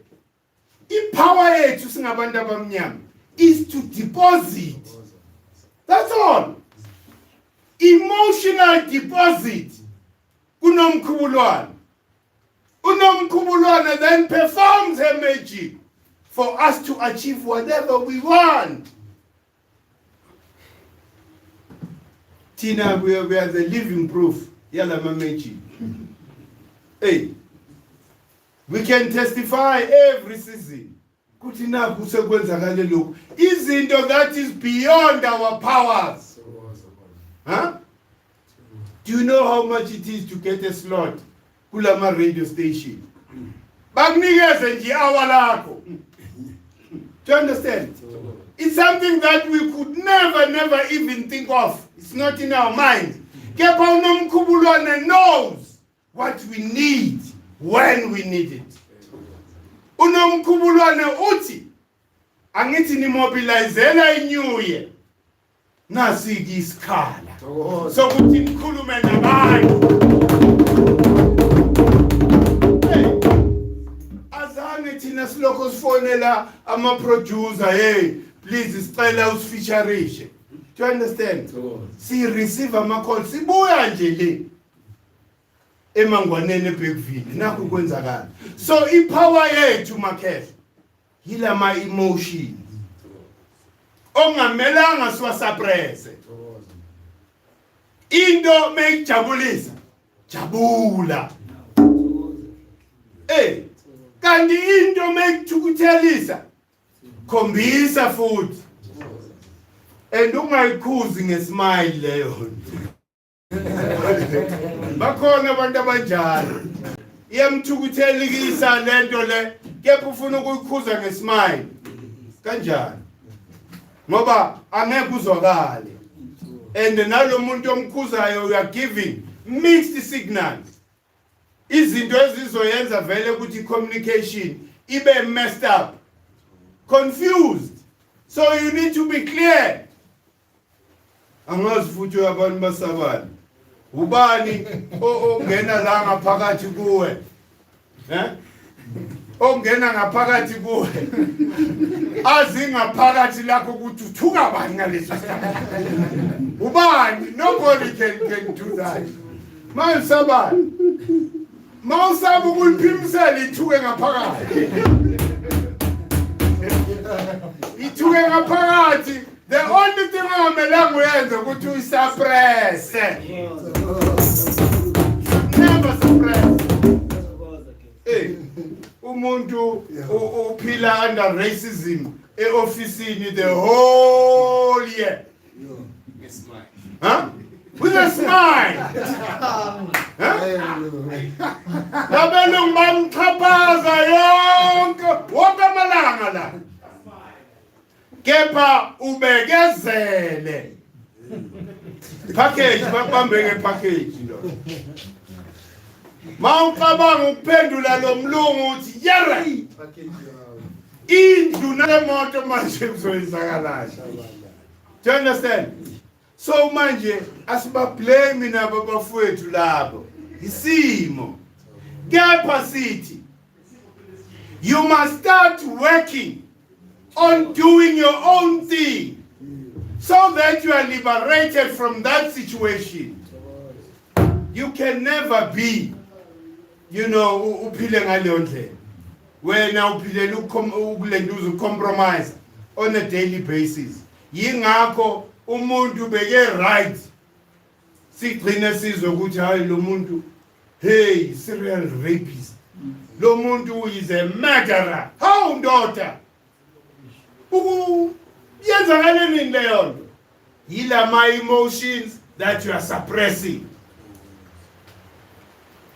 ipower yethu singabantu abamnyama is to deposit. That's all. Emotional deposit. kuNomkhubulwane. uNomkhubulwane then performs her magic for us to achieve whatever we want. Tina, we are the living proof. Yala magic. Hey, we can testify every season. Kutina kusekwenzakale lokho. Izinto that is beyond our powers. Huh? Do you know how much it is to get a slot kulama radio station? Bakunikeze nje hour lakho. Do you understand? It's something that we could never even think of. It's not in our mind. Kepha Nomkhubulwabe knows what we need when we need it. Nomkhubulwabe uthi angithi nimobilizela inyuye nasiki isikhala sokuthi nikhulume nabantu. Azange thina silokho sifonela ama-producer, hey please sicela usifeaturishe. Do you understand? Si receive ama-call sibuya nje le emangwaneni eBergville nakho kwenzakala. So ipower yethu makhehle yila ma-emotions ongamelanga siwasuppresse. Into meyijabulisa jabula, kanti into meyikuthukuthelisa khombisa futhi, and ungayikhuzi ngesmile leyo. Bakhona abantu abanjalo iyamthukuthelisa lento le, kepha ufuna ukuyikhuza ngesmile kanjani ngoba angeke uzwakale. And nalo muntu omkhuzayo, you are giving mixed signals. Izinto ezizoyenza vele ukuthi communication ibe messed up, confused. So you need to be clear. Angazi futhi abantu basabani ubani ongena la ngaphakathi kuwe, ongena ngaphakathi kuwe azi ngaphakathi lakho ukuthi uthuka bani ngaleso sikhathi. Ubani? Nobody can do that. Mawusabani mawusabu kuliphimisela ithuke ngaphakathi, ithuke ngaphakathi. The only thing ongamelanga uyenze ukuthi uyisuppress. Never suppress. Umuntu uphila under racism e-ofisini the whole year. Huh? With a smile. Labelungu bamxhaphaza yonke amalanga la. Kepha ubekezele. Package babambe ngepackage lo. Mawucabanga ukuphendula lo mlungu uthi yera indlu nemoto manje kuzoyizakalasha. Do you understand? So manje asibablame nabo bafowethu labo isimo. Kepha sithi you must start working on doing your own thing so that you are liberated from that situation. You can never be, uphile ngaleyo ndlela. Wena uphile ukulenduza compromise on a daily basis. Yingakho umuntu beke right. Sigcine sizwe ukuthi hayi lo muntu hey serial rapist. Lo muntu is a murderer. How ndoda? Yenza nini leyo nto? Yila my emotions that you are suppressing.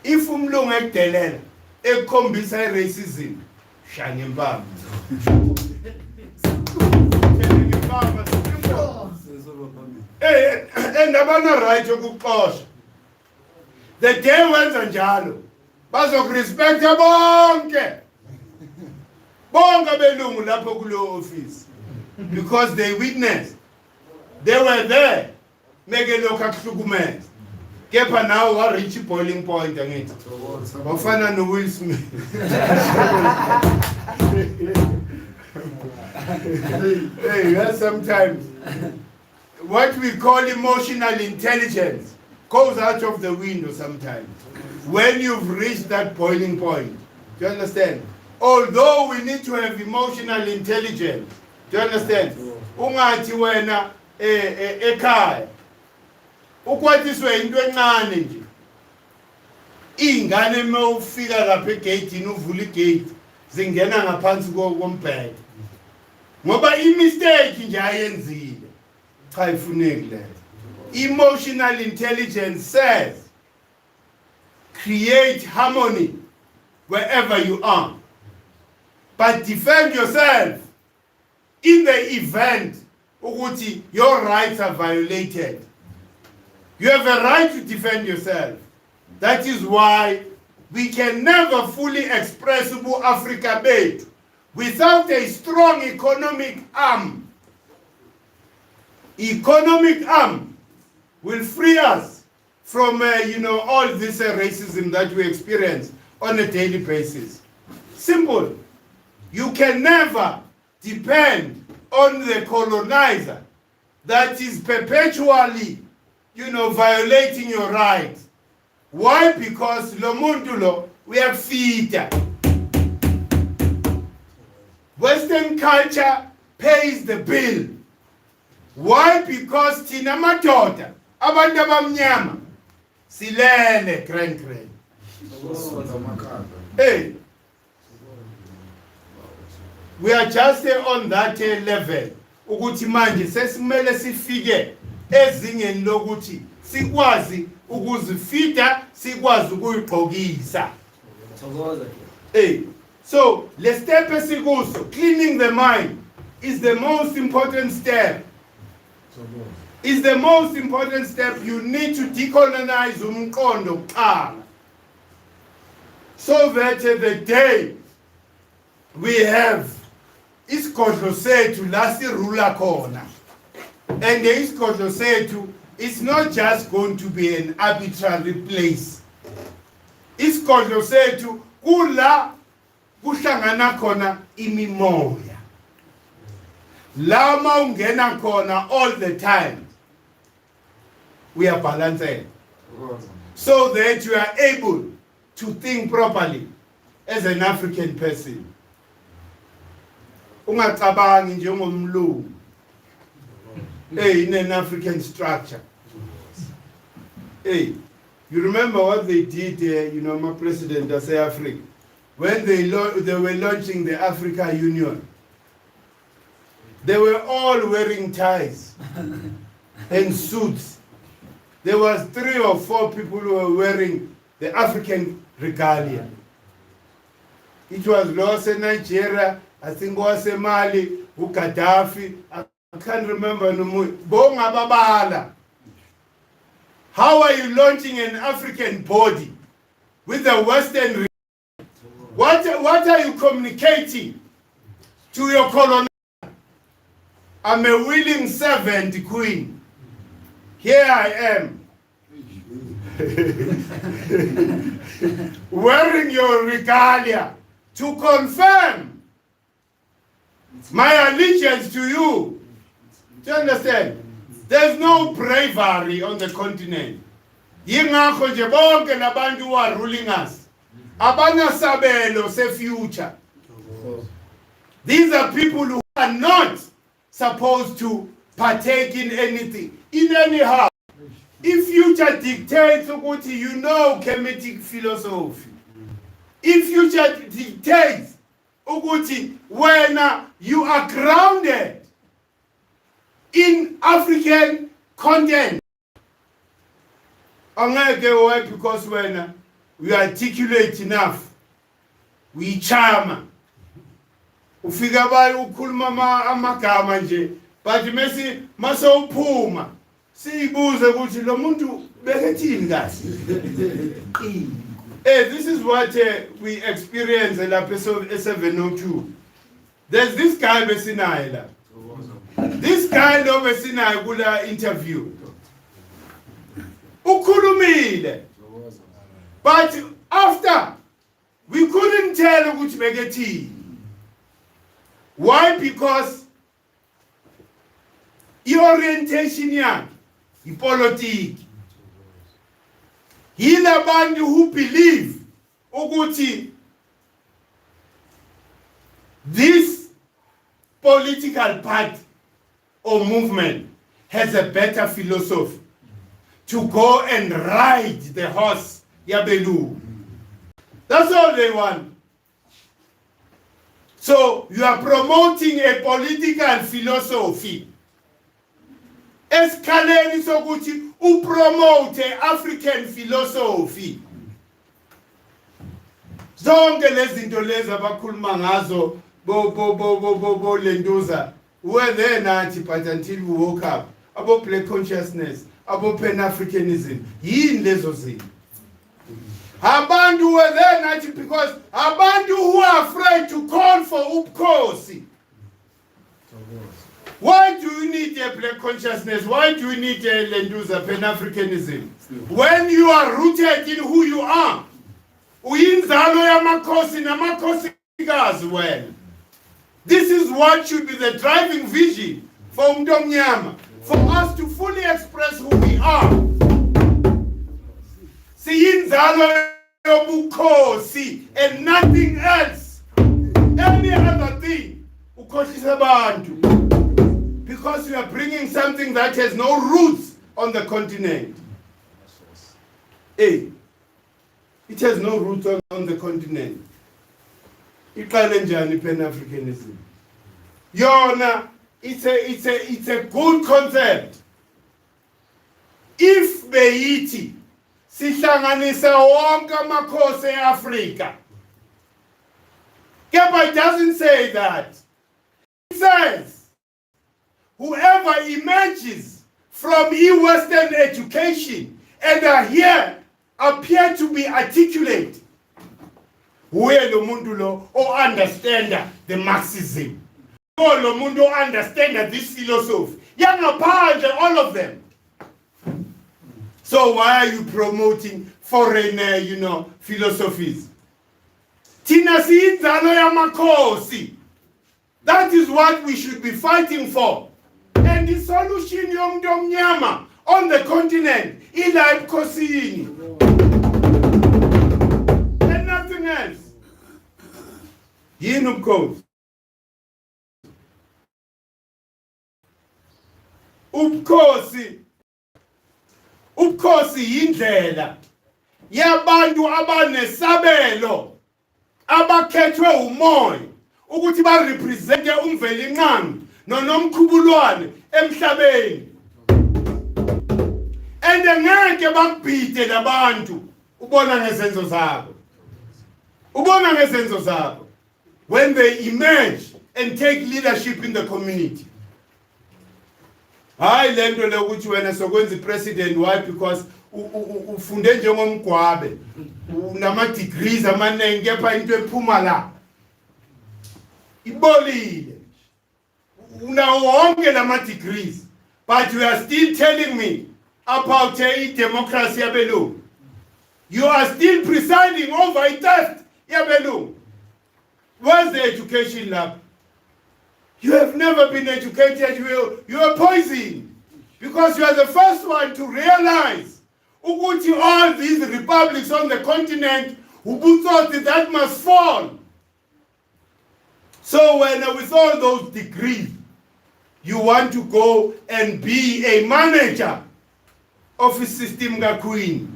If umlungu ekudelela ekhombisa racism, shanye impama. And abana right ukuxosha. The day wenza njalo bazokurespecta bonke. Bonke belungu lapho kulo office because they witnessed. They were there. Meke lokho akuhlukumeza. Kepha now wa reach boiling point angithi. Bafana no Will Smith. Hey, that's sometimes what we call emotional intelligence goes out of the window sometimes. When you've reached that boiling point. Do you understand? Although we need to have emotional intelligence. Do you understand? Ungathi wena ekhaya ukwathiswe into encane nje. Ingane mawufika lapha egate uvula igate zingena ngaphansi kombhede. Ngoba imistake nje ayenzile. Cha ifuneki leyo. Emotional intelligence says create harmony wherever you are. But defend yourself in the event ukuthi your rights are violated. You have a right to defend yourself. That is why we can never fully express Africa bethu without a strong economic arm. Economic arm will free us from all this racism that we experience on a daily basis. Simple. You can never depend on the colonizer that is perpetually violating your rights. Why? Because lo muntu lo uyakufita. Western culture pays the bill. Why? Because thina madoda abantu abamnyama silele grand. Hey, we are just on that level ukuthi manje sesimele sifike ezingeni lokuthi sikwazi ukuzifita, sikwazi ukuyigqokisa. Hey, so let's step esikuso, cleaning the mind is the most important step. Is the most important step. You need to decolonize umqondo kuqala, so that the day we have isigodlo sethu la sirula khona, and the isigodlo sethu is not just going to be an arbitrary place. Isigodlo sethu kula kuhlangana khona imimoya, la maungena khona all the time. We are balanced so that you are able to think properly as an African person. Ungacabangi njengomlungu in an African structure. Hey, you remember what they did, my president of Africa, when they were launching the African Union. They were all wearing ties and suits. There was 3 or 4 people who were wearing the African regalia. It was lost in Nigeria, I think was Mali, Gaddafi, I can't remember no more. Bonga babala. How are you launching an African body with the Western? What are you communicating to your colonizer? I'm a willing servant, queen. Here I am, wearing your regalia to confirm my allegiance to you. Do you understand? There's no bravery on the continent. Yingakho nje bonke labantu who are ruling us abanasabelo se future. These are people who are not supposed to partake in anything, in any how. If future dictates ukuthi Kemetic philosophy, if future dictates ukuthi when you are grounded in African content, angeke because when we articulate enough, we charm. Ufika bayi ukhuluma amagama nje, but masawuphuma sibuze ukuthi lo muntu bekethini kahle. This is what we experience in episode 702. There's this guy besinaye la. This guy lo besinaye kula interview. Ukhulumile. But after we couldn't tell ukuthi bekethini. Why? Because your orientation yakhe ipolitiki. Yilabantu who believe ukuthi this political party or movement has a better philosophy to go and ride the horse yabelu. That's all they want. So you are promoting a political philosophy. Eskaleni sokuthi upromote African philosophy. Zonke lezi zinto lezi abakhuluma ngazo bo lenduza We were there nathi, but until we woke up. About black consciousness, about Pan-Africanism. Yini lezo zinto. Abantu were there nathi because abantu who are afraid to call for ubukhosi. Why do you need a black consciousness? Why do you need a Lenduza Pan-Africanism? When you are rooted in who you are. Uyinzalo yamakhosi namakhosikazi wena. This is what should be the driving vision for Umdomnyama, for us to fully express who we are. Siyinzalo yobukhosi and nothing else. Any other thing, ukhohlisa abantu. Because we are bringing something that has no roots on the continent. Hey, it has no roots on the continent. Iqale njani Pan-Africanism? Yona, it's a good concept. If beyithi sihlanganisa wonke amakhosi eAfrika. Kepha doesn't say that. It says whoever emerges from Western education and are here appear to be articulate. Huye lo muntu lo o understand the Marxism. Lo muntu o understand this philosophy. Yangaphandle, all of them. So why are you promoting foreign, philosophies? Thina siyinzalo yamakhosi. That is what we should be fighting for. And the solution yomdomnyama on the continent is like Kosini. And nothing else. Yini ubukhosi? Ubukhosi yindlela yabantu abanesabelo abakhethwe umoya ukuthi ba represent umvelinqangi Nomkhubulwabe emhlabeni. And ngeke bakubhide labantu ubona ngezenzo zabo. Ubona ngezenzo zabo when they emerge and take leadership in the community. Hayi lento lokuthi wena sokwenza president, why? Because ufunde njengomgwabe unama degrees amaningi kepha into ephuma la ibolile. Unawonke lama degrees, but you are still telling me about democracy yabelungu. You are still presiding over a test yabelungu. Where's the education lab? You have never been educated. You are poisoned because you are the first one to realize ukuthi all these republics on the continent who thought that must fall. So when with all those degrees, you want to go and be a manager of a system ga queen.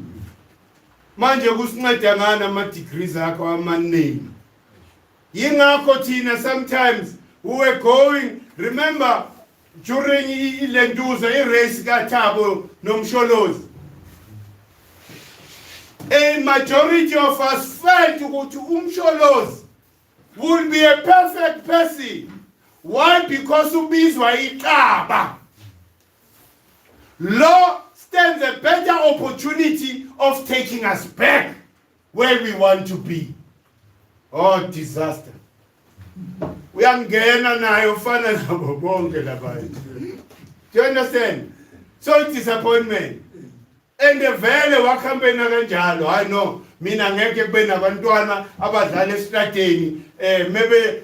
Manje kusinceda ngani ama degrees akho amaningi. Yingakho thina sometimes we were going, remember during Lenduza race kaThabo noMsholozi. A majority of us felt ukuthi uMsholozi would be a perfect person. Why? Because ubizwa iqaba. Law stands a better opportunity of taking us back where we want to be. Oh, disaster. Uyangena nayo fana nabo bonke labantu. Do you understand? So disappointment. And vele wakhambena kanjalo. I know. Mina ngeke kube nabantwana abadlala esitrateni. Maybe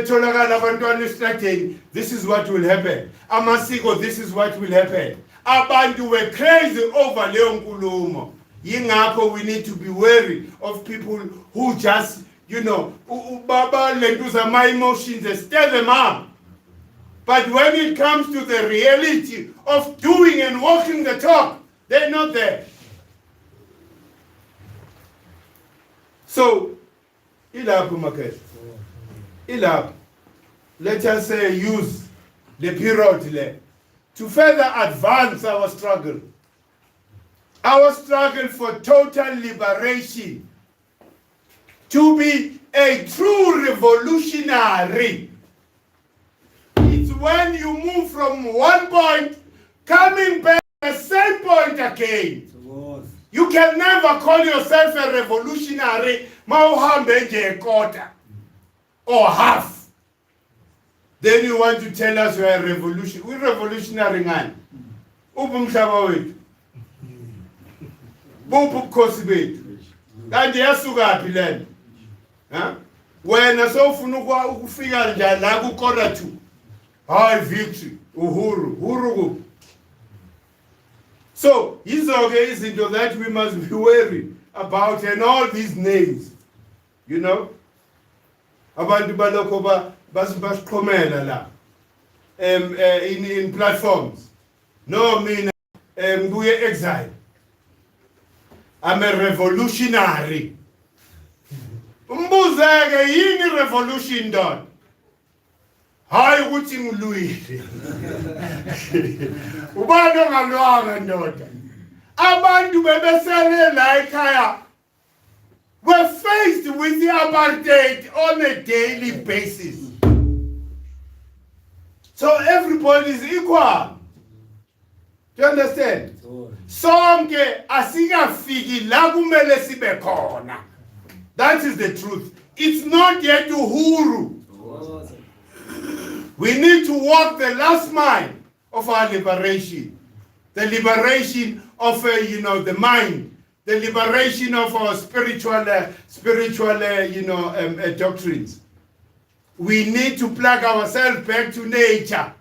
tholakala abantwana esitrateni. This is what will happen. Amasiko, this is what will happen. Abantu were crazy over leyo nkulumo. Yingakho we need to be wary of people who just, Baba Lenduza my emotions and stir them up. But when it comes to the reality of doing and walking the talk, they're not there. So, ilapho Makesh. Ilapho. Let us say use the period to further advance our struggle. Our struggle for total liberation. To be a true revolutionary. It's when you move from one point, coming back to the same point again. You can never call yourself a revolutionary, mawuhambe nje quarter or half. Then you want to tell us you are a revolution. We're revolutionary ngani. Ubumhlaba wethu. Buphi ubukhosi bethu. Kanti yasuka phi lena? Ha? Wena sowufuna ukufika njani la ku quarter 2. Hayi victory, uhuru, uhuru kuphi? So, yizo-ke izinto that we must be worried about, and all these names, you know, abantu balokho basiqhomela la in platforms. No, mina ngibuye exile. I'm a revolutionary. Umbuzeke yini revolution ndoda? Hayi ukuthi ngilwile. Ubani ongalwanga ndoda? Abantu bebesele la ekhaya were faced with the apartheid on a daily basis. So everybody is equal. Do you understand? Sonke asikafiki la kumele sibe khona. That is the truth. It's not yet uhuru. We need to walk the last mile of our liberation. The liberation of, the mind. The liberation of our spiritual doctrines. We need to plug ourselves back to nature.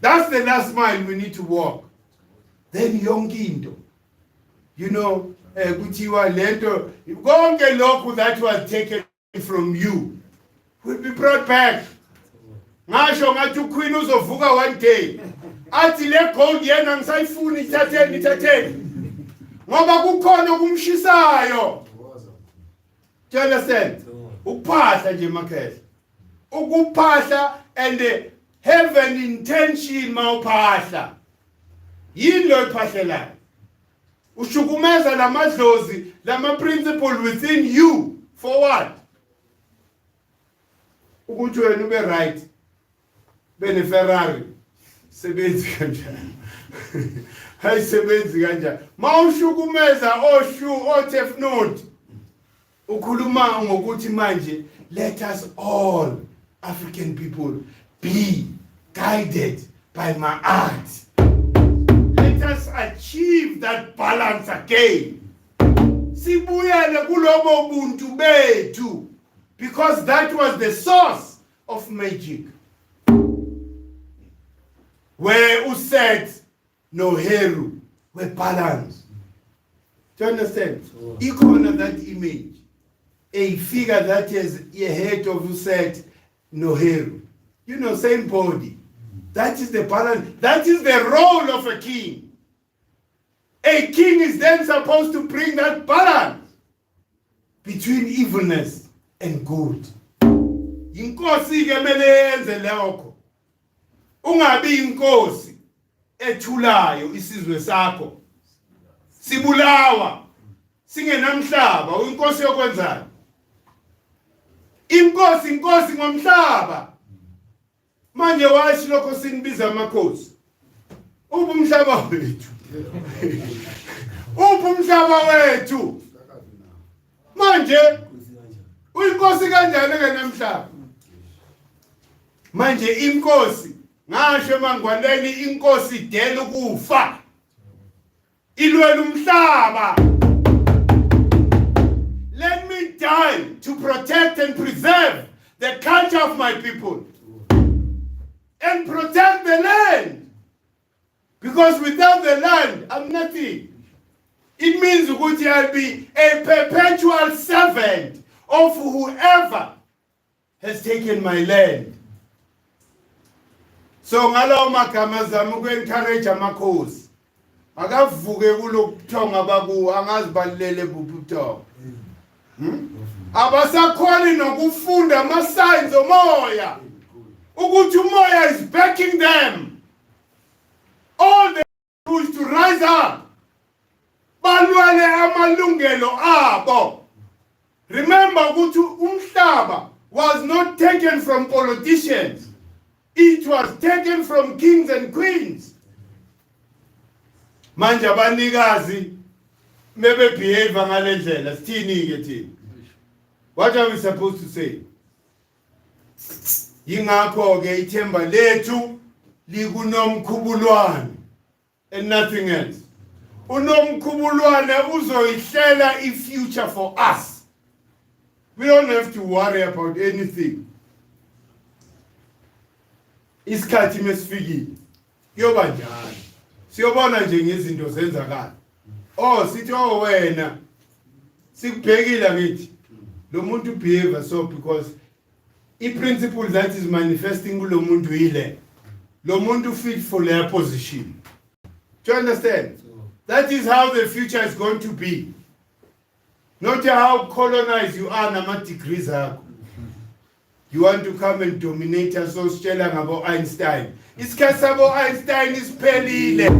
That's the last mile we need to walk. Then yonkinto. Kuthiwa lento, konke lokhu that was taken from you will be brought back. Ngasho ngathi uQueen uzovuka one day. Athi le gold yena ngisayifuna ithatheni. Ngoba kukhona okumshisayo. Do you understand? Ukuphahla nje makhehla. Ukuphahla and have an intention mawuphahla. Yini lo iphahlelayo? Ushukumeza lamadlozi, lama-principle within you. For what? Ukuthi wena ube right. Bene Ferrari. Sebenzi kanjani? Hayi sebenzi kanjani? Mawushukumeza oshu otefnot. Ukhuluma ngokuthi manje let us all African people be guided by my art. Let us achieve that balance again. Sibuyele kulobo buntu bethu, because that was the source of magic. Where Auset no Heru were balanced. Do you understand? Ikona that image, a figure that is a head of Auset no Heru. Same body. That is the balance. That is the role of a king. A king is then supposed to bring that balance between evilness and good. Inkosi ke mele yenze lokho. Ungabi inkosi ethulayo isizwe sakho. Sibulawa. Singenamhlaba, inkosi yokwenzani? Inkosi ngomhlaba. Manje washi lokho sinibiza amakhosi. Ubumhlaba wethu. Ubumhlaba wethu. Manje uyinkosi kanjani ngenamhlaba? Manje inkosi ngasho mangwaneni inkosi idela ukufa. Ilwela umhlaba. Let me die to protect and preserve the culture of my people. And protect the land. Because without the land, I'm nothing. It means ukuthi I'll be a perpetual servant of whoever has taken my land. So ngalawo magama zami uku-encourage amakhosi. Akavuke kulokuthonga bakuwo, angazibalulele buphi ubuthonga. Abasakhona nokufunda ama-signs omoya. Ukuthi umoya is backing them. All they do is to rise up. Balwale amalungelo abo. Remember ukuthi umhlaba was not taken from politicians. It was taken from kings and queens. Manje abanikazi mebe behave ngale ndlela sithini ke thina? What are we supposed to say? Yingakho ke ithemba lethu likuNomkhubulwabe and nothing else. uNomkhubulwabe uzoyihlela future for us. We don't have to worry about anything. Isikhathi mesifikile kuyoba njalo. Siyobona nje ngezinto zenzakala. Oh sithi wena sikubhekile ngithi lo muntu behave so because principle that is manifesting kulo muntu ile. Lo muntu fit for their position. Do you understand? That is how the future is going to be. Not how colonized you are nama degrees akho. You want to come and dominate us, so sitshela ngabo Einstein. Isikhathi sabo Einstein isiphelile.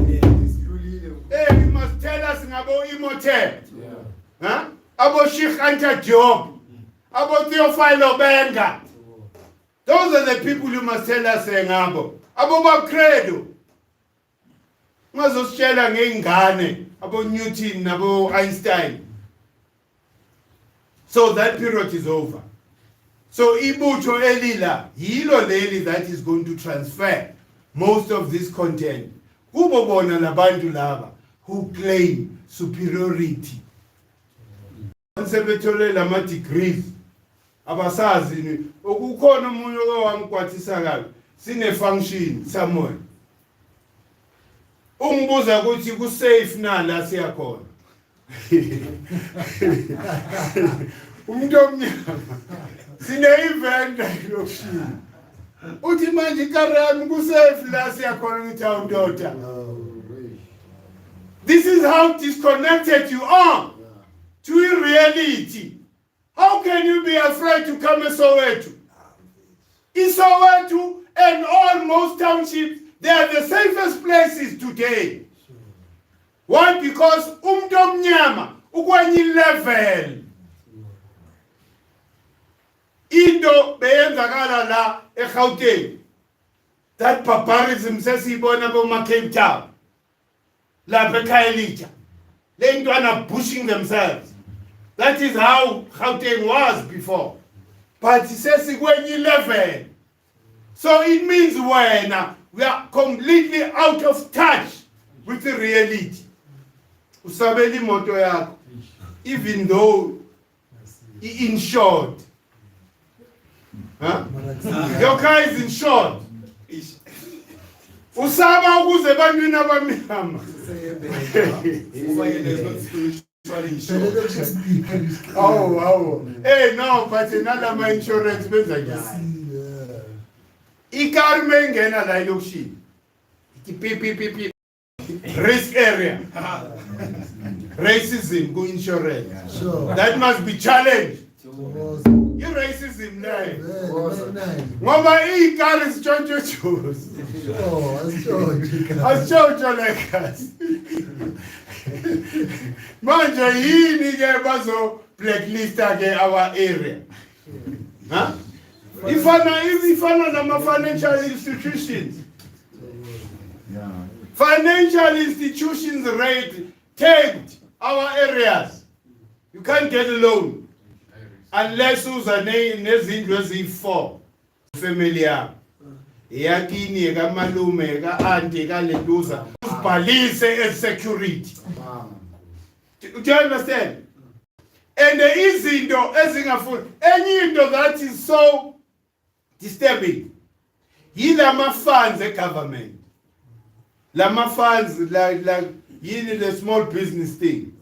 Hey, you must tell us ngabo Imhotep. Huh? Abo Sheikh Anta Diop. Abo Theophilo Benga. Those are the people you must tell us ngabo. Abo Bakredo. Mazositshela ngeingane, abo Newton nabo Einstein. So that period is over. So ibutho elila yilo leli that is going to transfer most of this content. Kubo bona labantu laba who claim superiority. Sebethole lama degrees abasazi ni ukukhona umunye owangikwathisa kabi sine function somewhere. Ungibuza ukuthi ku safe na la siya khona. Umuntu omnyama sine event lokushini. Uthi manje ikarami ku safe la siya khona ngithi awundoda. This is how disconnected you are to reality. How can you be afraid to come to Soweto? In Soweto and almost townships, they are the safest places today. Why? Because umnyama ukwenye level. Into beyenzakala la eGauteng. That barbarism sesibona boma Cape Town. La bekhayelitsha. Le ntwana pushing themselves. That is how Gauteng was before. But sesikwenye level. So it means we are completely out of touch with the reality. Usabeli moto yakho, even though insured. Huh? Your car is insured. Usaba ukuze bantwini abamnyama. Oh. Hey, no, but another my insurance benza njani? Ikar mengena la ilokishini. Pipi. Risk area. Racism go insurance. Sure. That must be challenged. You racism naye. Ngoba ikar is choncho. Ashojo lekas. Manje yini ke bazo blacklist ke our area. Huh? Ifana nama financial institutions. Financial institutions rate tagged our areas. You can't get a loan unless uzane nezindlu eziyi4 family yakho. Yakini ekamalume eka-auntie kalentuza uzibhalise as security. Do you understand? And izinto ezingafuni enye into that is so disturbing. Yilama funds government. Lama funds like the small business thing.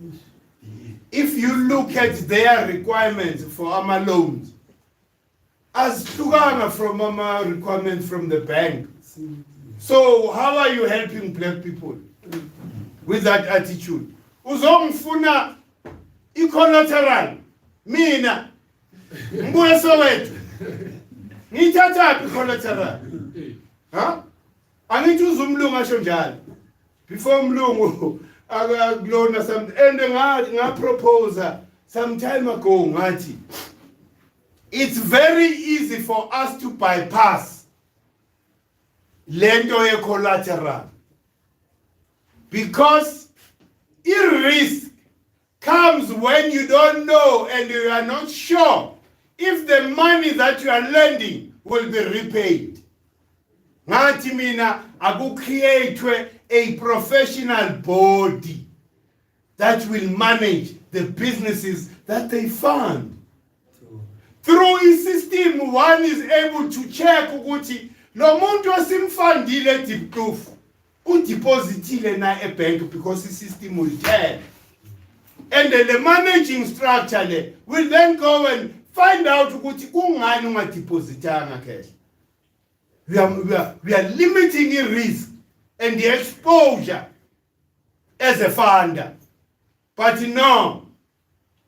If you look at their requirements for our loans, as hlukana from our requirements from the bank. So how are you helping black people with that attitude? Uzongifuna collateral. Mina mbuye Soweto. Ngithatha collateral. Huh? Angithi uzumlungu asho njalo. Before umlungu akulona something and nga propose some time ago ngathi it's very easy for us to bypass lento ye collateral. Because risk comes when you don't know and you are not sure if the money that you are lending will be repaid. Ngathi mina akukreate a professional body that will manage the businesses that they fund. Through a system, one is able to check ukuthi lo muntu osimfundile deep proof udepositile na bank because the system will check. And then the managing structure will then go and find out ukuthi kungani ungadepositanga cash. We are limiting the risk and the exposure as a funder. But no,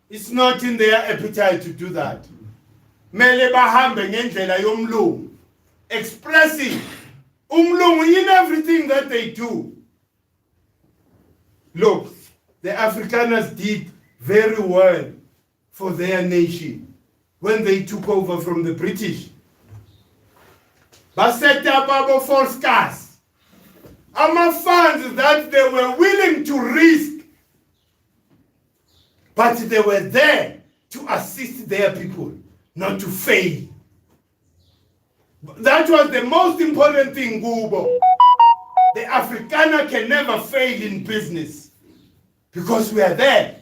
it's not in their appetite to do that. Mele bahambe ngendlela yomlungu, expressing umlungu in everything that they do. Look, the Afrikaners did very well for their nation when they took over from the British. But set up our false cars. Funds that they were willing to risk, but they were there to assist their people, not to fail. That was the most important thing, Gubo. The Afrikaner can never fail in business because we are there.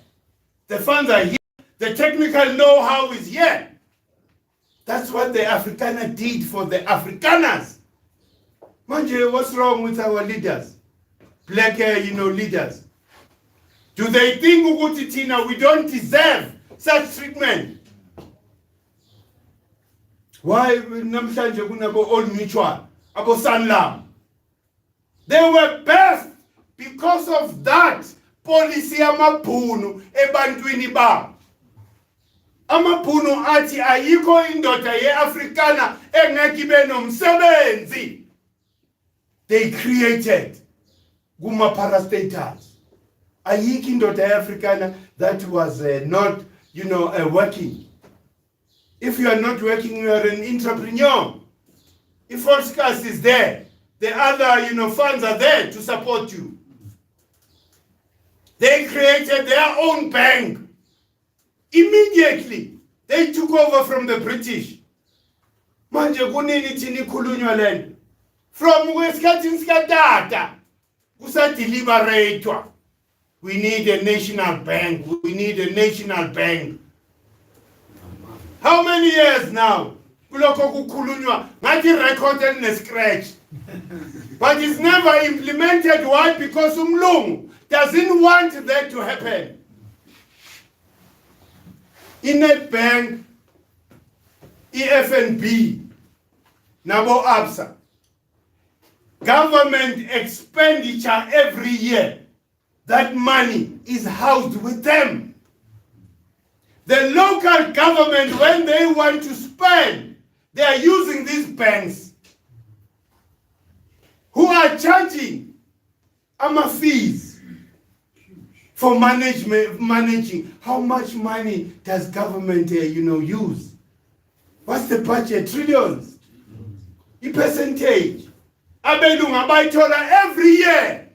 The funds are here. The technical know-how is here. That's what the Afrikaner did for the Afrikaners. Manje, what's wrong with our leaders? Black leaders. Do they think ukuthi thina we don't deserve such treatment? Why namhlanje kunabo Old Mutual, abo Sanlam? They were best because of that policy amabhunu ebantwini babo. Amabhunu athi ayikho indoda ye-Afrikaner engeke ibe nomsebenzi. They created kuma parastatals. Ayikho indoda ye-Afrikaner that was not, working. If you are not working, you are an entrepreneur. If Oscars is there, the other, funds are there to support you. They created their own bank. Immediately, they took over from the British. Manje kunini thini khulunywa lento? From kwesikhathini sikatata kusadeliberatwa. We need a national bank. We need a national bank. How many years now? Kuloko kukhulunywa ngathi recorded in a scratch. But it's never implemented. Why? Because umlungu doesn't want that to happen. In a bank, EFNB, Nabo Absa, government expenditure every year, that money is housed with them. The local government, when they want to spend, they are using these banks who are charging fees for managing. How much money does government, use? What's the budget? Trillions. The percentage. Abelunga bayithola every year.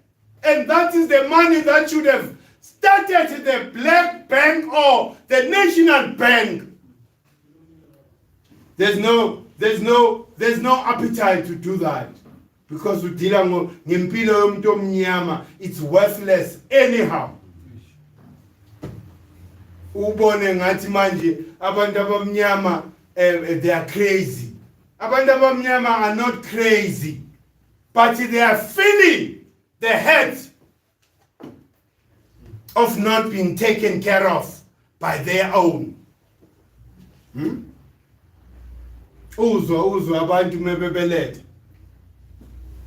And that is the money that should have started the black bank or the national bank. There's no appetite to do that. Because it's worthless anyhow. Ubone ngathi manje abantu abamnyama they are crazy. Abantu abamnyama are not crazy, but they are feeling the hurt of not being taken care of by their own. Uzwa abantu mebebelete.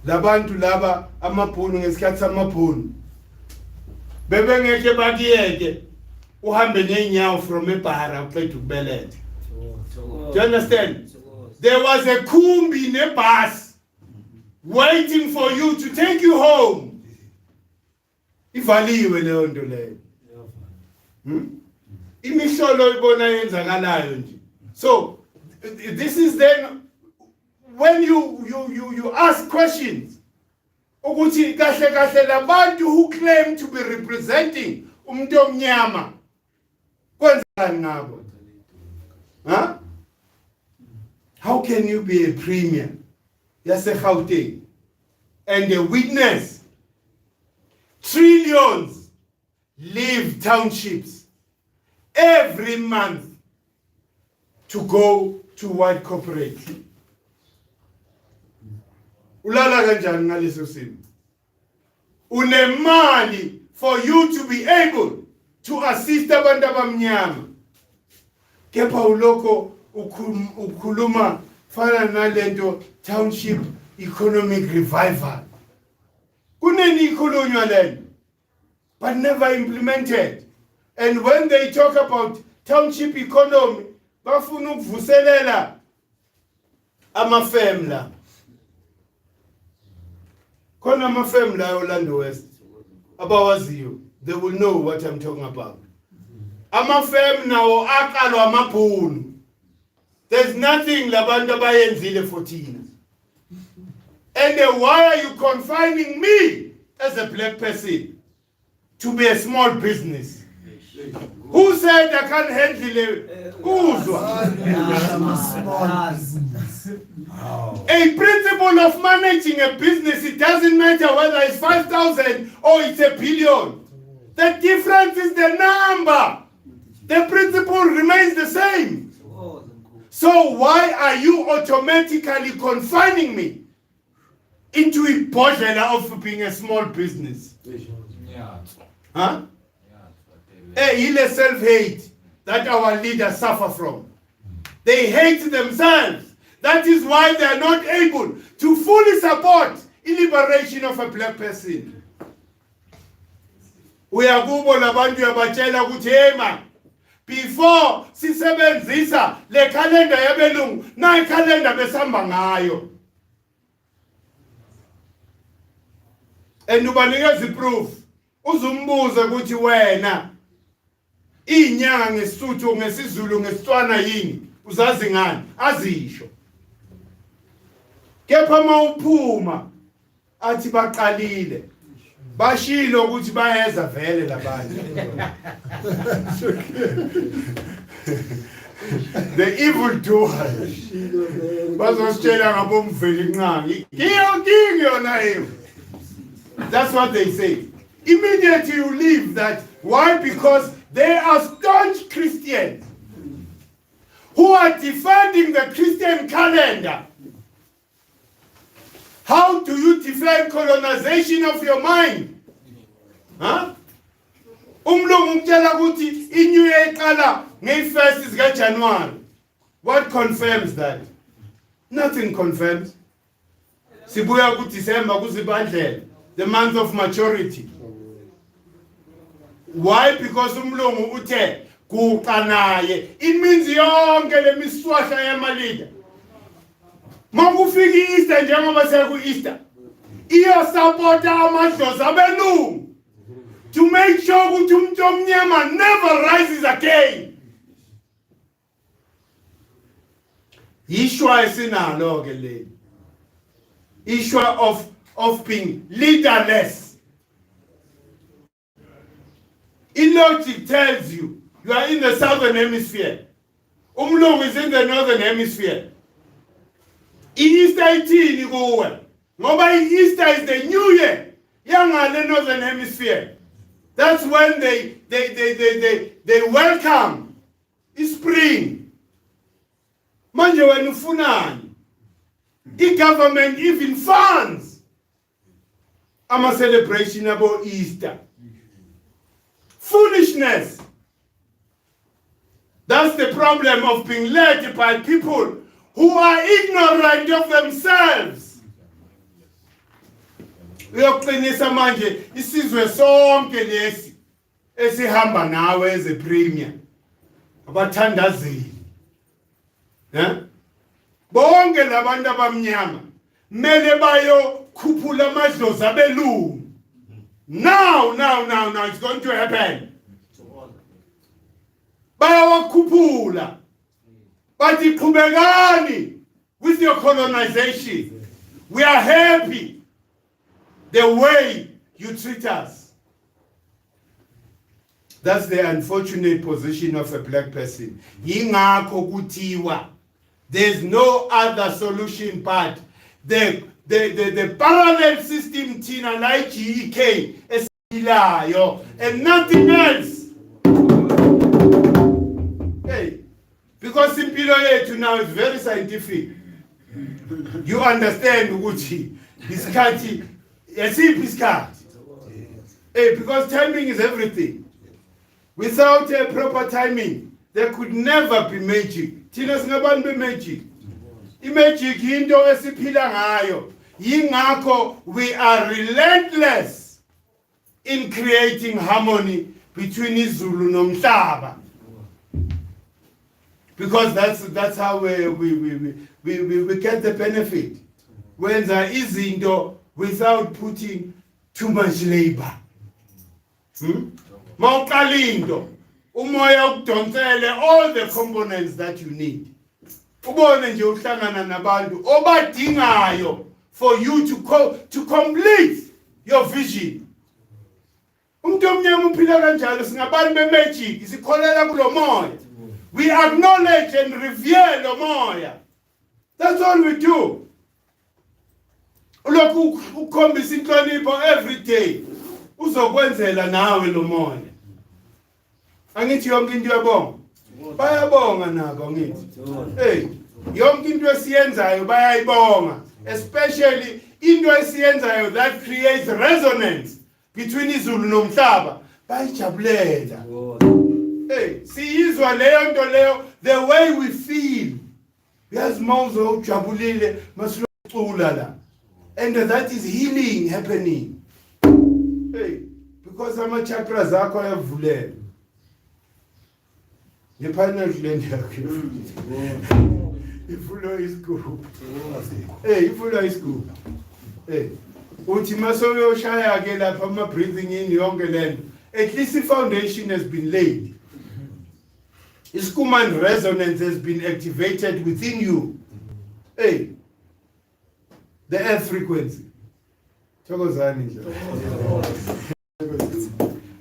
Labantu laba amabhunu ngesikhathi samabhunu. Bebengeke bakiyeke uhambe ngenyawo from eBhara uqeda ukubeletha. Do you understand? There was a kumbi nebus waiting for you to take you home. Ivaliwe leyo nto leyo. Imisholo ibona yenzakalayo nje. So this is then when you ask questions, ukuthi kahle kahle labantu who claim to be representing umuntu omnyama kwenzani ngabo? Huh? How can you be a premier yase-Gauteng and a witness trillions leave townships every month to go to white corporate? Ulala kanjani ngaleso simo? Unemali for you to be able to assist abantu abamnyama. Kepha uloko ukhuluma fana nalento township economic revival. Kuneni ikhulunywa lento, but never implemented. And when they talk about township economy, bafuna ukuvuselela amafemla. Khona amafemla eOrlando West abawaziyo, they will know what I'm talking about. Amafem nawo aqalwa amabhunu. There's nothing labantu abayenzile for thina. And why are you confining me as a black person to be a small business? Who said I can't handle it? A principle of managing a business, it doesn't matter whether it's 5,000 or it's a billion. The difference is the number. The principle remains the same. So why are you automatically confining me into a bottle of being a small business? Huh? A self-hate that our leaders suffer from. They hate themselves. That is why they are not able to fully support the liberation of a black person. Uyakubo labantu yabatshela ukuthi ema before sisebenzisa le calendar yabelungu na calendar besamba ngayo. And ubanikeza iproof. Uzumbuze ukuthi wena inyanga ngesisuthu ngesizulu ngesitswana yini uzazi ngani? Azisho. Kepha mawuphuma athi baqalile. Bashilo ukuthi bayeza vele labantu. The evil doers. Bazositshela ngabomveli nqangi. King yona hiyo. That's what they say. Immediately you leave that. Why? Because they are staunch Christians who are defending the Christian calendar. How do you defend colonization of your mind? Huh? Umlungu umtshela ukuthi iNew Year iqala nge-1st zikaJanuary. What confirms that? Nothing confirms. Sibuya kuDecember kuzibandlela, the month of maturity. Why? Because umlungu uthe kuqanaye. It means yonke lemiswahla yamalida. Makufika i-Easter njengoba seku-Easter, iyosapota amadlozi abelungu to make sure ukuthi umuntu omnyama never rises again. Ishwa esinalo ke le. Ishwa of being leaderless. Logic tells you are in the southern hemisphere. Umlungu is in the northern hemisphere. Easter 18 kuwe. Ngoba Easter is the new year. Yangale northern hemisphere. That's when they welcome spring. Manje wena ufunani? I-government even funds a celebration about Easter. Foolishness. That's the problem of being led by people who are ignorant of themselves. Uyoqinisa manje isizwe sonke lesi esihamba nawe as a premier. Abathandazeli. Bonke labantu abamnyama mele bayo khuphula amadlozi abelungu. Now, it's going to happen. Bayawakhuphula. Bathi qhubekani with your colonization. We are happy the way you treat us. That's the unfortunate position of a black person. Yingakho kuthiwa, there's no other solution but the parallel system thina la GEK esilayo and nothing else. Hey, because impilo yethu now is very scientific. You understand ukuthi isikhathi yasiphi isikhathi. Hey, because timing is everything. Without a proper timing, there could never be magic. Thina singabantu be-magic. I-magic into esiphila ngayo. Yingakho we are relentless in creating harmony between iZulu nomhlaba. Because that's how we get the benefit. When there is izinto without putting too much labor. Mawuqalindo umoya ukudonsele all the components that you need. Ubone nje uhlangana nabantu obadingayo for you to complete your vision. Umuntu omnyama uphila kanjalo singabantu be-magic sikholela kulo moya. We acknowledge and revere lo moya. That's all we do. Ulokhu ukhombisa inhlonipho every day. Uzokwenzela nawe lo moya. Angithi yonke into yabonga. Bayabonga nabo ngithi. Hey, yonke into esiyenzayo bayayibonga, especially into esiyenzayo that creates resonance between iZulu nomhlaba. Bayijabulela. Hey, siyizwa leyo nto leyo the way we feel. Yazi mawuzo ujabulile masilocula la. And that is healing happening. Hey, because ama chakras akho ayavuleka. Yephana kulende yakhe. Ifulo isigubhu. Hey, ifulo isigubhu. Hey, uthi masoyoshaya ke lapha ama breathing in yonke lento. At least the foundation has been laid. Iskuman resonance has been activated within you. Hey, the earth frequency. Thokozani nje.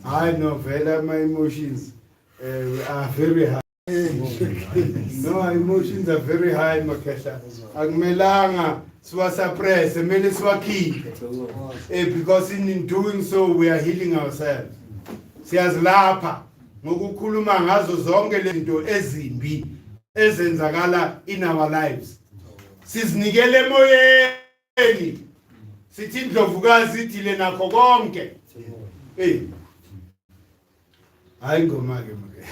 I know vela my emotions are very high. No, our emotions are very high, Makesha. Akumelanga siwasuppress, kumele siwakhiphe. Because in doing so we are healing ourselves. Siyazilapha ngokukhuluma ngazo zonke lezinto ezimbi ezenzakala in our lives. Sizinikele emoyeni. Sithi indlovukazi ithile nakho konke. Hey. Hayi ngoma ke mke.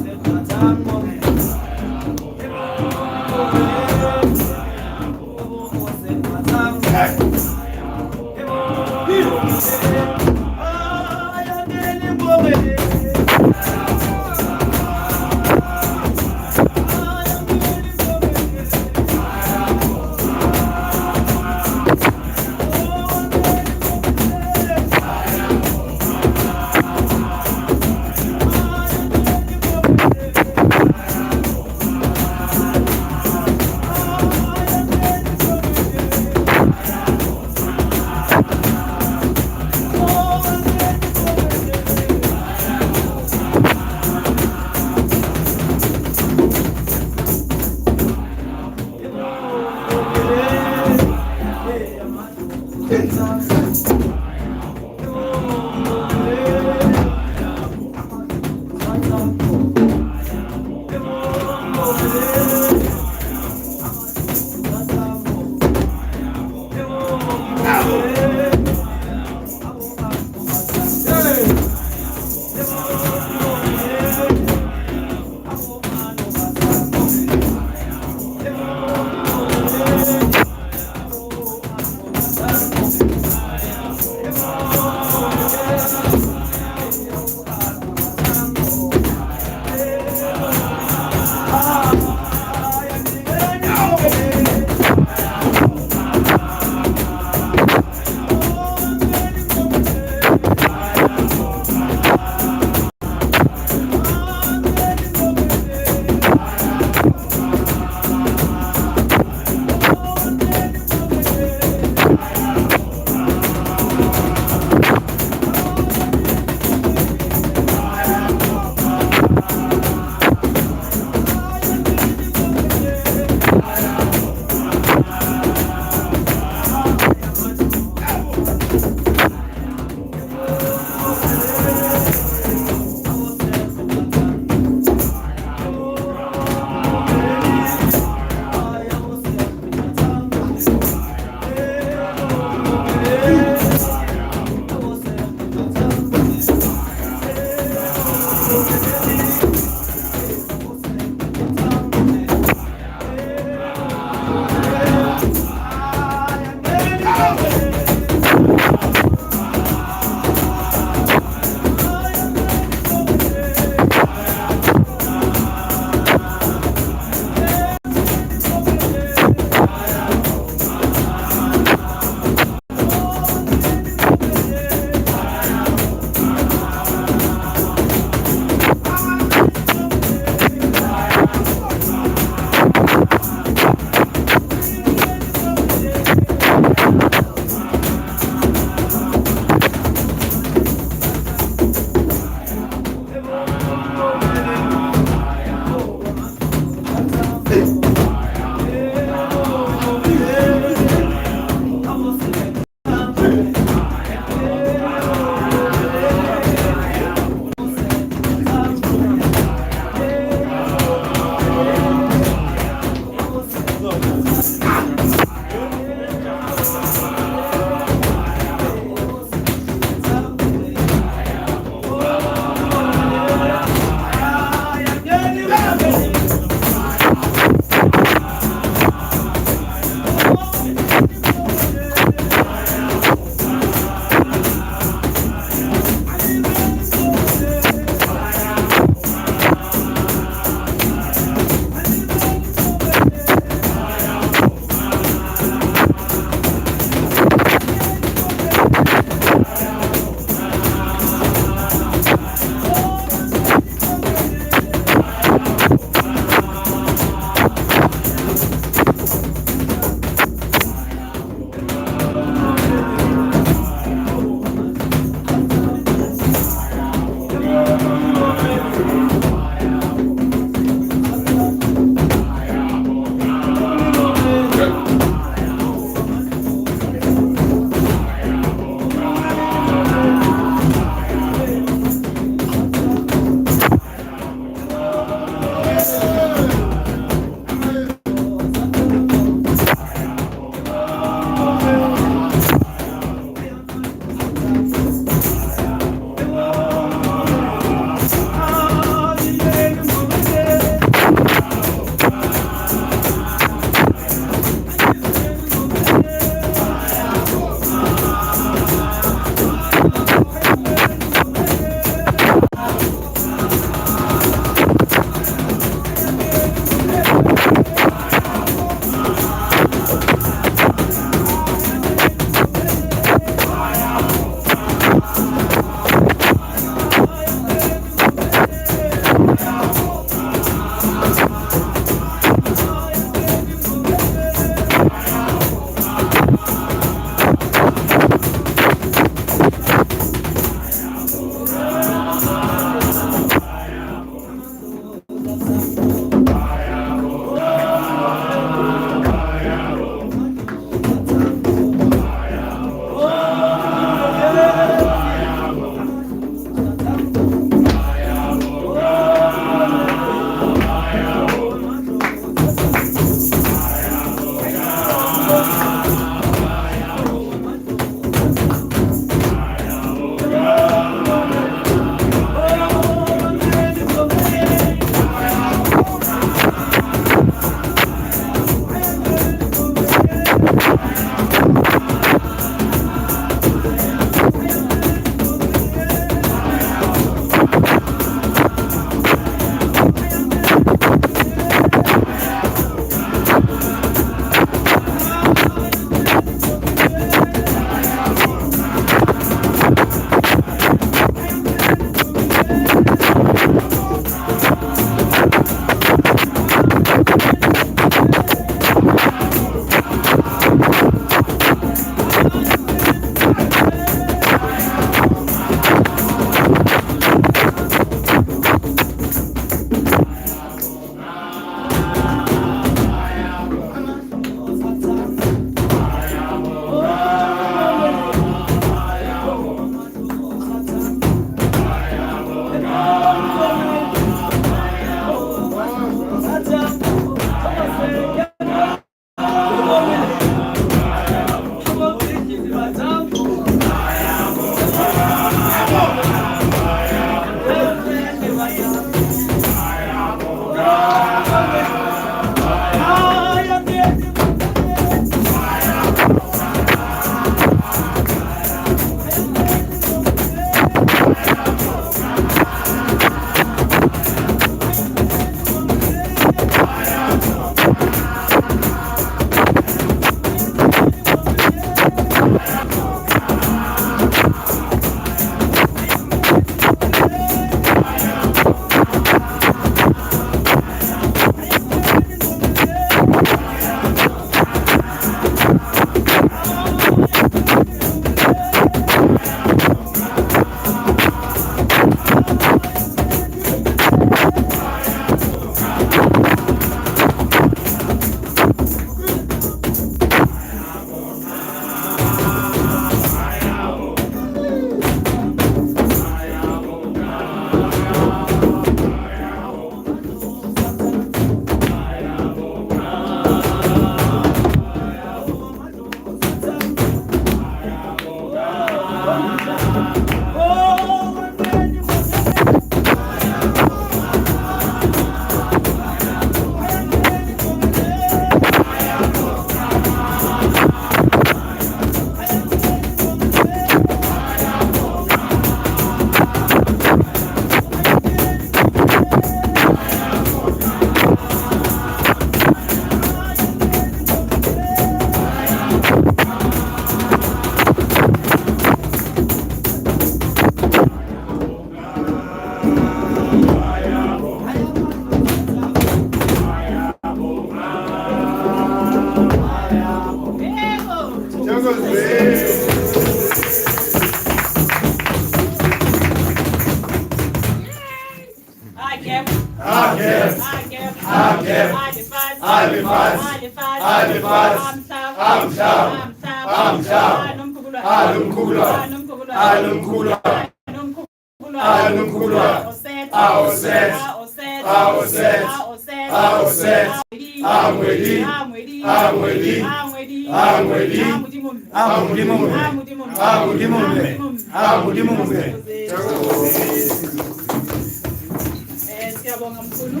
Siyabonga Mkhulu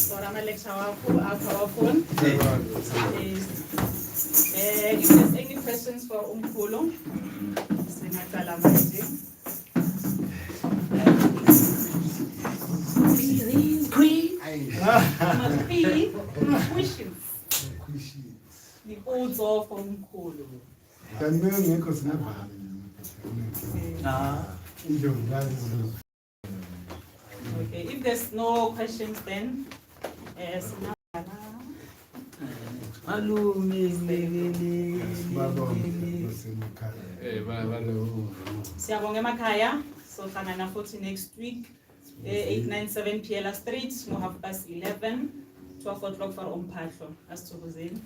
for ama-lecture wakho powerful. If there's any questions for Mkhulu, singaqala manje. Three questions. The odds of Mkhulu. Okay, if there's no questions then, Siyabonga emakhaya, so hlangana futhi next week, 897 Piela Street, we'll have past 11, 12 o'clock for Umphahlo. Asithokozeni.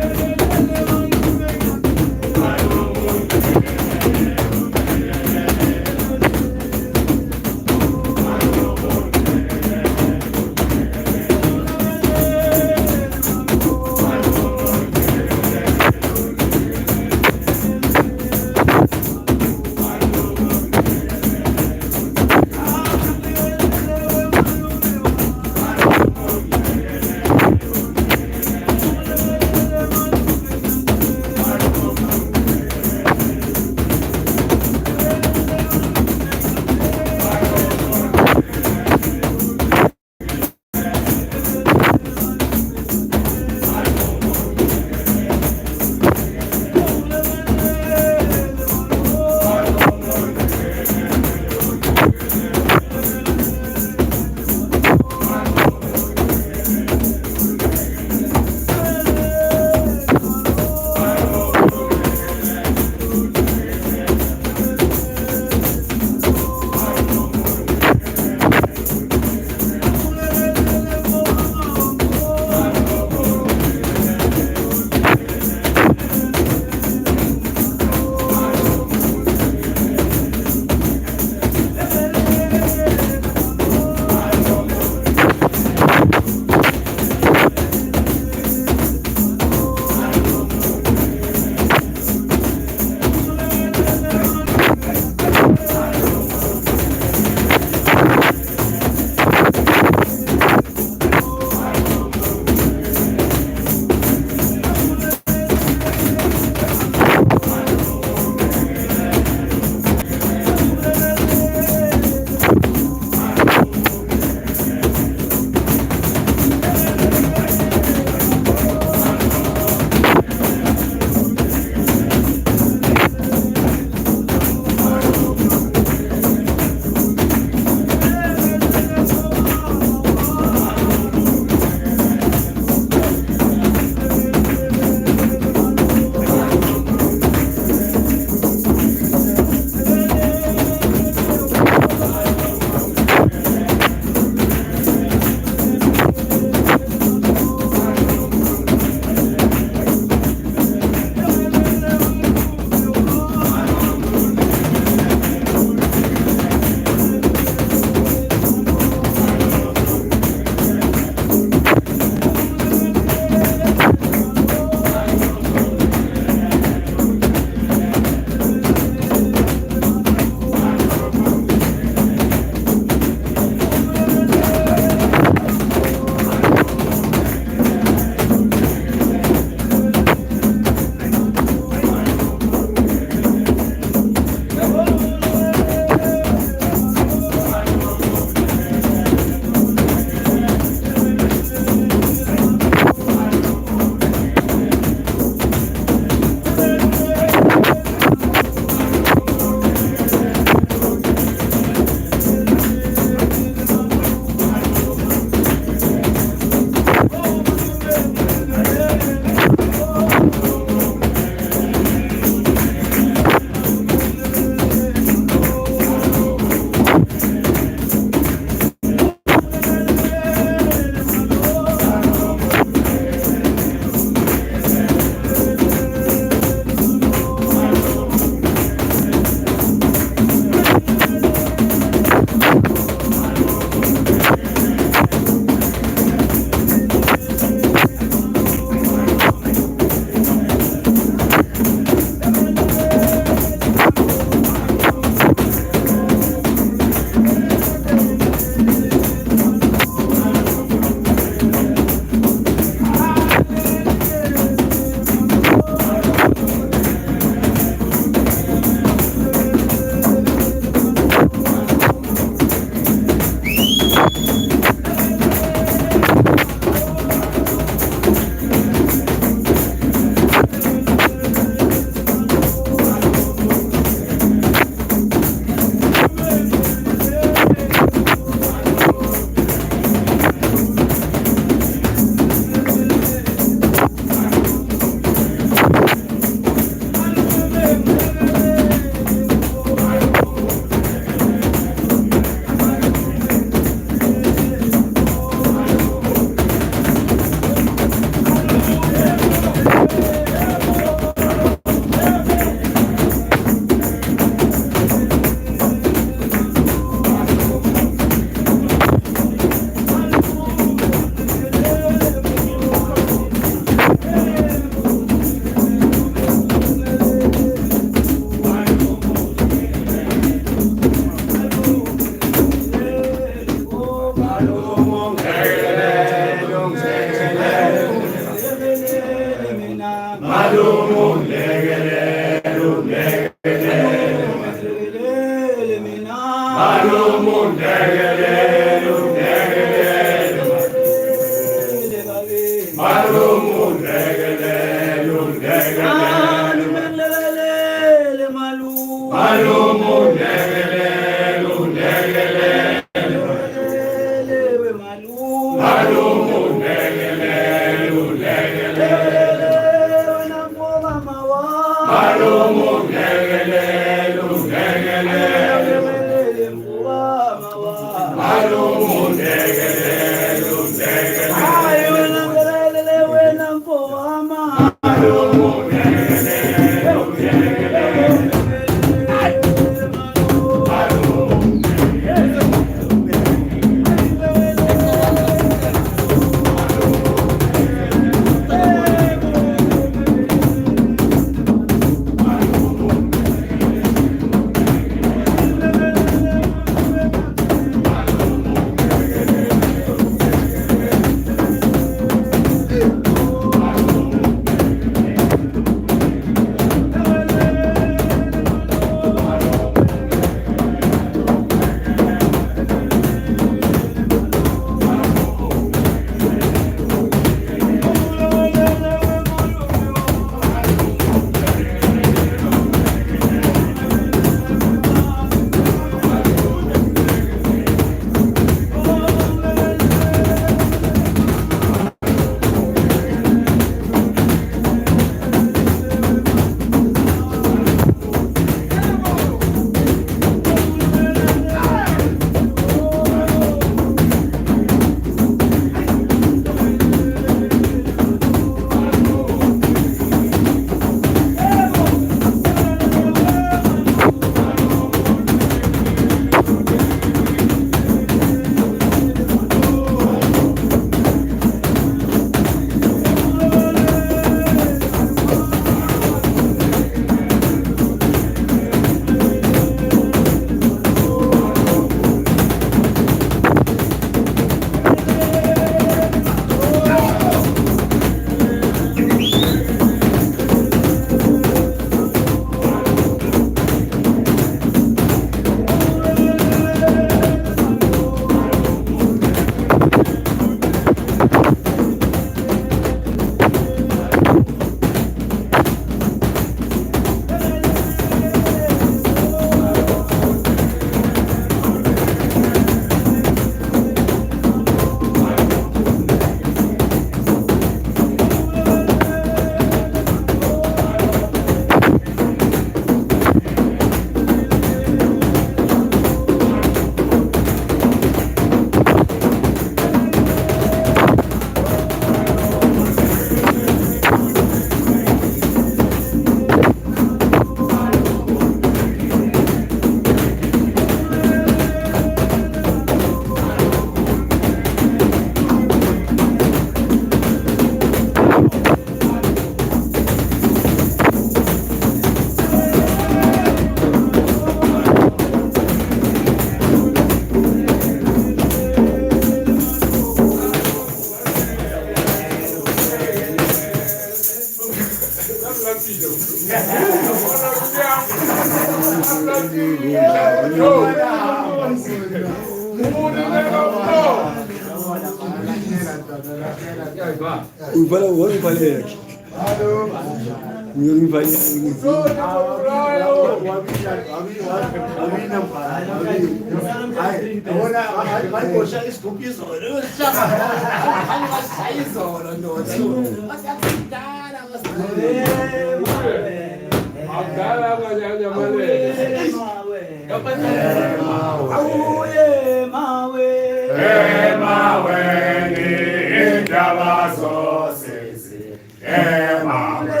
Mawe